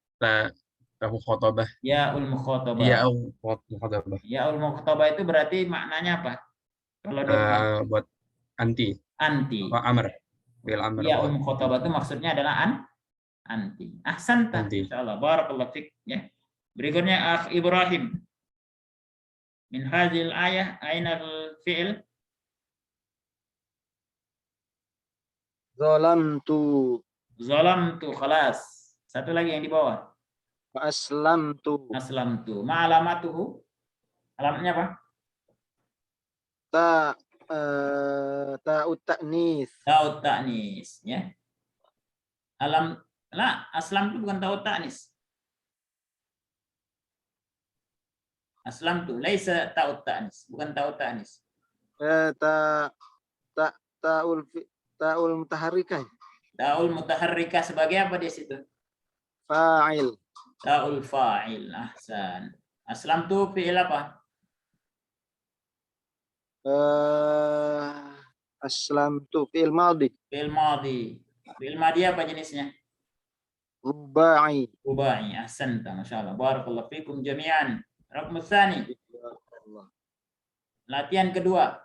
mukhatabah. Ya'ul mukhatabah. Ya'ul mukhatabah. Ya'ul mukhatabah itu berarti maknanya apa? Kalau buat anti. Apa amr? Bil amr. Ya'ul mukhatabah itu maksudnya adalah anti. Ahsanta. Insyaallah. Barakallahu fik ya. Berikutnya Akh Ibrahim. Min hadhil ayah aina al-fi'il? Zalamtu khalas. Satu lagi yang di bawah. Aslamtu. Ma alamatuhu? Alamatnya apa? Ta'ut ta'nis. Ta'ut ta'nis ya. Aslam itu bukan ta'ut ta'nis. Aslam itu laisa ta'ut ta'nis, bukan ta'ut ta'nis. Ta'ul mutaharrikah. Ta'ul mutaharrikah sebagai apa di situ? Fa'il. Ta'ul fa'il. Ahsan. Aslam itu fi'il apa? Aslamtu fi'il madhi. Fi'il madhi. Fi'il madhi apa jenisnya? Rubai. Ahsanta, masyaallah. Barakallahu fikum jami'an. Raqam tsani. Latihan kedua.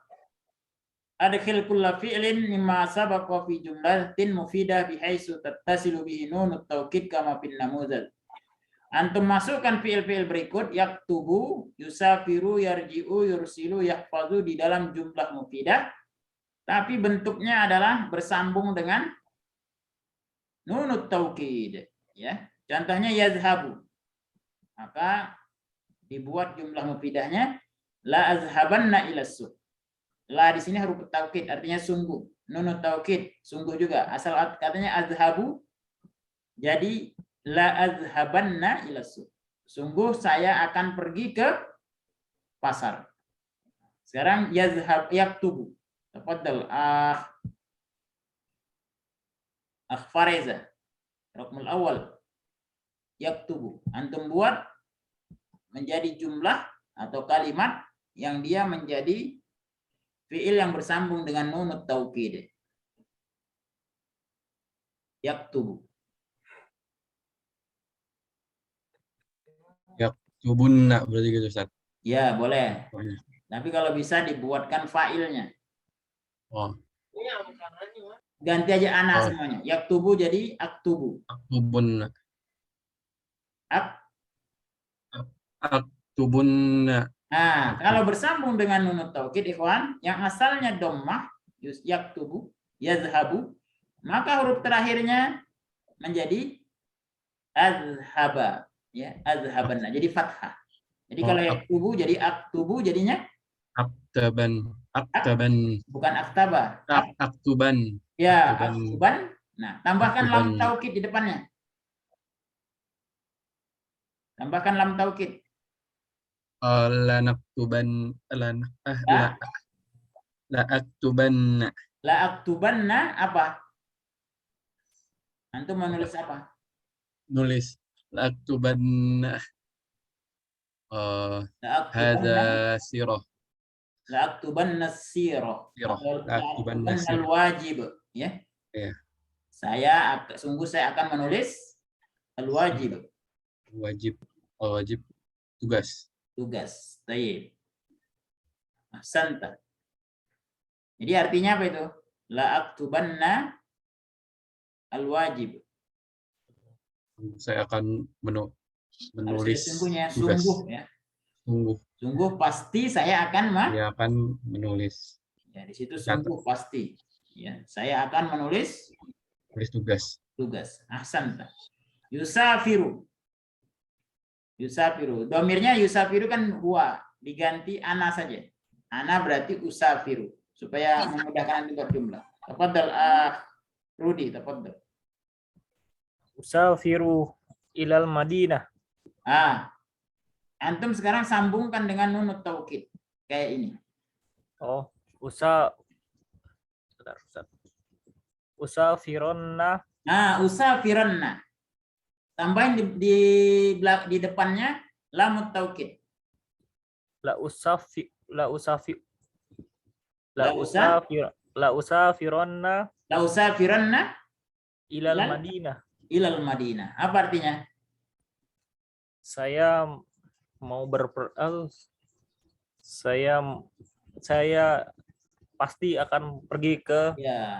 Adkhil kulla fi'lin mimma sabaqa fi jumlatin mufidah bihaitsu tattasilu bihi nunut taukid kama fil namuzal. Antum masukkan fi'il-fi'il berikut yaktubu, yusafiru, yarji'u, yursilu, yahfazu di dalam jumlah mufidah, tapi bentuknya adalah bersambung dengan nunut taukid, ya. Contohnya yazhabu. Maka dibuat jumlah mufidahnya la azhabanna ila suq. La di sini huruf taukid artinya sungguh. Nunut taukid sungguh juga. Asal katanya azhabu jadi la azhabanna ila suq. Sungguh saya akan pergi ke pasar. Sekarang yazhab yaktubu. Tafadhal Fareza. Raqmul awal. Yaktubu. Antum buat menjadi jumlah atau kalimat yang dia menjadi fiil yang bersambung dengan nunut taukid. Yaktubu. Yaktubunna berarti gitu Ustaz. Ya, boleh. Oh, iya. Tapi kalau bisa dibuatkan failnya. Oh, Ganti aja ana Oh. semuanya. Yaktubu jadi aktubu. aktubunna. Ak. Aktubunna. Nah, kalau bersambung dengan nunut taukid, ikhwan, yang asalnya dhammah, yaktubu, yazhabu, maka huruf terakhirnya menjadi azhaba, ya, azhabanna. Jadi fathah. Jadi kalau yaktubu jadi aktubu jadinya Aktaban. Aktaban. bukan aktaba. Aktuban. Ya, Aktuban. aktuban. Nah, tambahkan lam Aktuban. taukid di depannya. Tambahkan lam taukid. La naktuban la aktubanna. La aktubanna apa? Antum menulis apa? Nulis la aktubanna. La aktubanna, Hadza sirah. la aktubanna sirah. Sirah. Atau La la aktubanna aktubanna sirah. al-wajib, ya. Iya. Sungguh saya akan menulis al-wajib. Wajib tugas. Tugas. Tayyib. Ahsanta. Jadi artinya apa itu? La aktubanna al-wajib. Saya akan Harus menulis sesungguhnya, tugas. sungguh ya. Sungguh Sungguh pasti saya akan saya akan menulis ya, di situ sungguh pasti. Ya, saya akan menulis tugas. tugas. Ahsanta. Yusafiru. Yusafiru. Domirnya yusafiru kan huwa, diganti ana saja. Ana berarti usafiru supaya memudahkan untuk jumlah. Tafadhal Rudi, tafadhal. Usafiru ilal Madinah. Antum sekarang sambungkan dengan nunut taukid kayak ini. Oh, usafironna. Usafiranna. Tambahin di depannya lamut taukid. La usafironna La usafiranna ilal Madinah. ilal Madinah. Apa artinya? Saya mau saya pasti akan pergi ke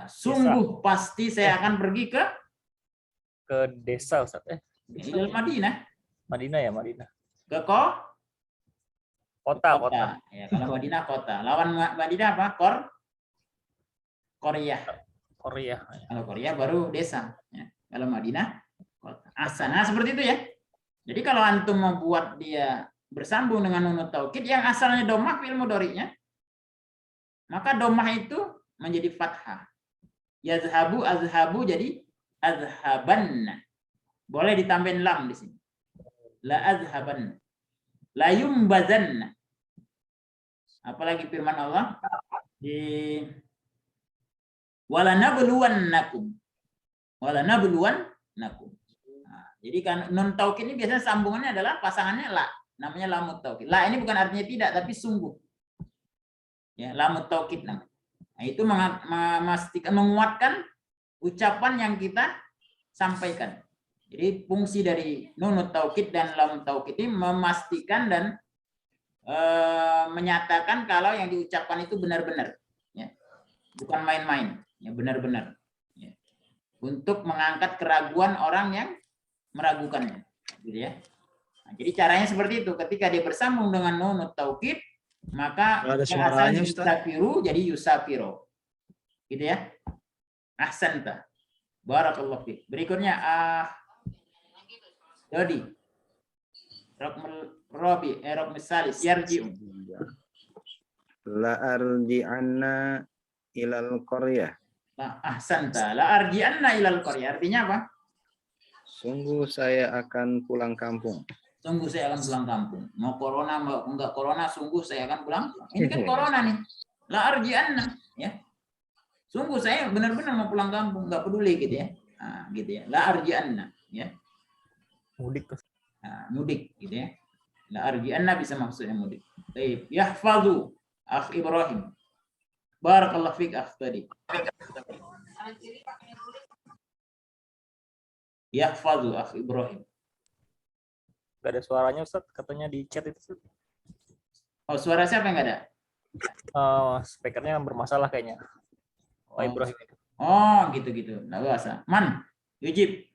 sungguh pasti saya akan pergi ke desa, Ustaz. ilal Madinah. Madinah ya, Madinah. Ke Kota. Ya, kalau Madinah kota. Lawan Madinah apa? Korea. Kalau Korea baru desa. Ya. Kalau Madinah kota. Nah, seperti itu ya. Jadi kalau antum membuat dia bersambung dengan nunut taukid yang asalnya dhammah fi'il mudhari'nya, maka dhammah itu menjadi fathah. Yazhabu, azhabu jadi azhabanna. Boleh ditambahin lam di sini. La azhabanna. La yumbazanna. Apalagi firman Allah di walanabluwannakum. Walanabluwannakum. Jadi kan nun taukid ini biasanya sambungannya adalah pasangannya la, namanya lamut taukid. La ini bukan artinya tidak tapi sungguh. Ya, lamut taukid namanya. Nah, itu memastikan menguatkan ucapan yang kita sampaikan. Jadi fungsi dari nunut taukid dan lam taukid ini memastikan dan menyatakan kalau yang diucapkan itu benar-benar, ya. Bukan main-main, ya, benar-benar. Ya. Untuk mengangkat keraguan orang yang meragukannya, gitu ya. Nah, jadi caranya seperti itu. Ketika dia bersambung dengan nunut taukid, maka ada yang suaranya, asalnya Ustaz. yusafiru jadi yusafiro, gitu ya. Ahsanta. Barakallahu fiik. Berikutnya Dodi. Rokmul salis yarji'u. La arji'anna ilal qaryah. Nah, ahsanta. La arji'anna ilal qaryah. Artinya apa? Sungguh saya akan pulang kampung. Sungguh saya akan pulang kampung. Mau corona, mau enggak corona, sungguh saya akan pulang. Ini kan corona nih. La arji'anna, ya. Sungguh saya benar-benar mau pulang kampung, enggak peduli gitu ya. Nah, gitu ya. La arji'anna, ya. Mudik. Nah, mudik gitu ya. La arji'anna bisa maksudnya mudik. Baik, yahfazu akh Ibrahim. Barakallahu fiik akh tadi. Yahfazu akh Ibrahim. Gak ada suaranya Ustaz, katanya di chat itu Ustaz. Oh, suara siapa yang enggak ada? Speakernya bermasalah kayaknya. Oh, Ibrahim. Oh, gitu-gitu. Enggak usah. Man, Yujib.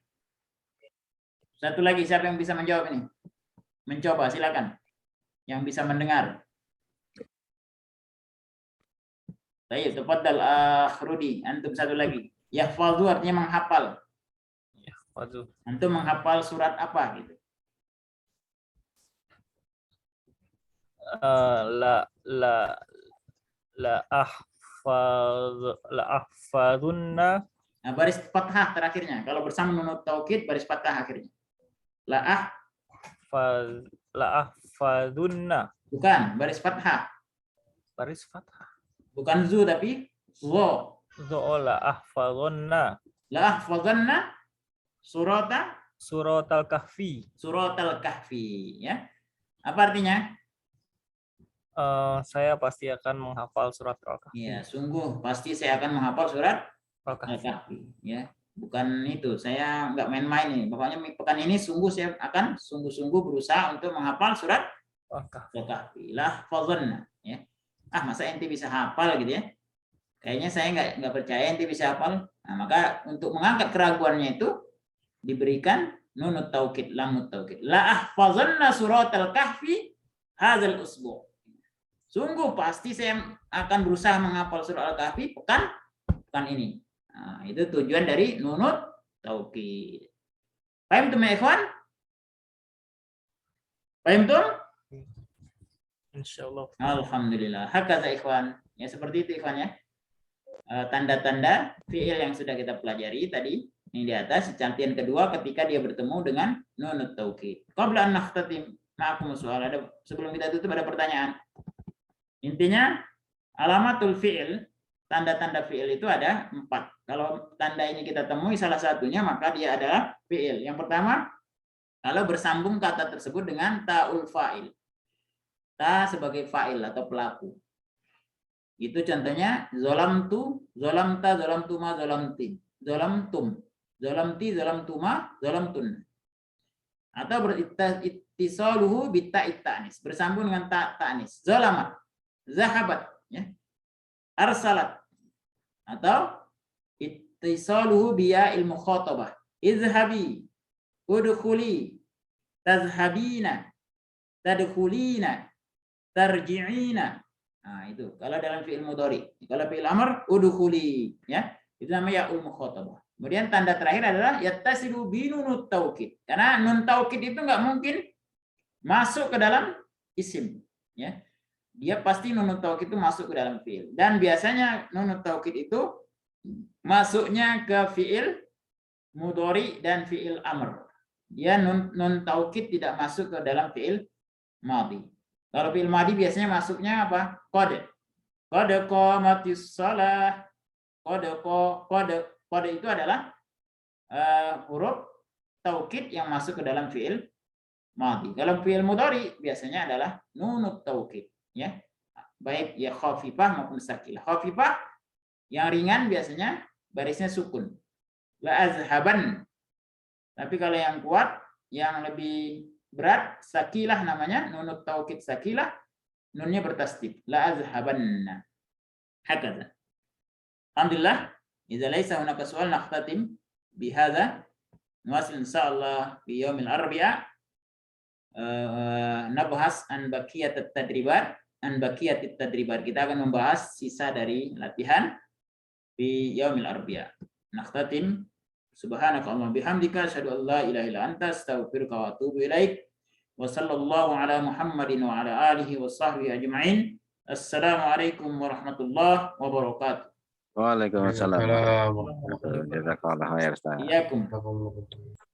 Satu lagi, siapa yang bisa menjawab ini? Mencoba, silakan. Yang bisa mendengar. Baik, tafadhal Rudi. Antum satu lagi. Yahfazu artinya menghafal. Waduh. Antum menghafal surat apa gitu? La ahfadunna. Nah, baris fathah terakhirnya. Kalau bersama nunut taukid, baris fathah akhirnya. La ahfadunna. bukan, baris fathah. Baris fathah. Bukan zu tapi zo. La ahfadunna. La ahfadhanna surat al-Kahfi. Surat al-Kahfi, ya. Apa artinya? Saya pasti akan menghafal surat al-Kahfi. Ya, sungguh pasti saya akan menghafal surat Al-Kahfi. al-Kahfi, ya. Bukan itu, saya nggak main-main nih. Pokoknya pekan ini sungguh saya akan sungguh-sungguh berusaha untuk menghafal surat al-Kahfi. La fadhanna, ya. Masa ente bisa hafal gitu ya? Kayaknya saya nggak percaya ente bisa hafal. Nah, maka untuk mengangkat keraguannya itu diberikan nunut taukid, lamut taukid. La ahfazanna surat al-Kahfi hadzal usbu'. Sungguh pasti saya akan berusaha menghafal surat al-Kahfi pekan ini. Nah, itu tujuan dari nunut taukid. Paham tuh ya ikhwan? Paham tuh? Insyaallah. Alhamdulillah. Hakaza ikhwan. Ya seperti itu ikhwan ya. Tanda-tanda fi'il yang sudah kita pelajari tadi ini di atas, cantian kedua ketika dia bertemu dengan nunut taukid. Qabla an nakhtatim ma'akum soal, sebelum kita tutup ada pertanyaan. Intinya alamatul fi'il, tanda-tanda fi'il itu ada 4. Kalau tanda ini kita temui salah satunya maka dia adalah fi'il. Yang pertama, kalau bersambung kata tersebut dengan ta'ul fa'il. Ta sebagai fa'il atau pelaku. Itu contohnya zolamtu, zolamta, zolamtuma, zolamtin, zolamtum. Zalamti, zalamtuma, zalamtun. Atau berittisaluhu bitta'it ta'nis, bersambung dengan ta'nis. Zalamat, zahabat, ya. Arsalat. Atau ittisaluhu biya'il mukhatabah. Izhabi, udkhuli, tazhabina, tadkhulina, tarji'ina. Nah, itu kalau dalam fi'il mudhari. Kalau fi'il amr udkhuli, ya. Itu namanya ya'ul mukhatabah. Kemudian tanda terakhir adalah yattasilu binunut taukid. Karena nun taukid itu nggak mungkin masuk ke dalam isim, ya. Dia pasti nunut taukid itu masuk ke dalam fiil. Dan biasanya nunut taukid itu masuknya ke fiil mudhari dan fiil amr. Dia nun taukid tidak masuk ke dalam fiil madhi. Kalau fiil madhi biasanya masuknya apa? Qad. Qad qamatis shalah. Qad itu adalah huruf taukid yang masuk ke dalam fiil madhi. Kalau fiil mudhari biasanya adalah nunut taukid, ya. Baik ya khafifah maupun sakilah. Khafifah yang ringan biasanya barisnya sukun. La azhaban. Tapi kalau yang kuat, yang lebih berat, sakilah namanya, nunut taukid sakilah, nunnya bertasdid. La azhabanna. Hakadha. Alhamdulillah. إذا ليس هناك سؤال نختتم بهذا نواصل إن شاء الله في يوم الأربعاء نبحث عن بقية التدريبات kita akan membahas sisa dari latihan di yaumil arbi'a. Nakhtatim Subhanakallahumma bihamdika asyhadu an la ilaha illa anta astaghfiruka wa atubu ilaik. Wa sallallahu ala Muhammadin wa ala alihi wa sahbihi ajma'in. Assalamualaikum warahmatullahi wabarakatuh. Waalaikumsalam. Waalaikumsalam. Jazakallah khair, Ustaz. Iyakum. Warahmatullahi wabarakatuh.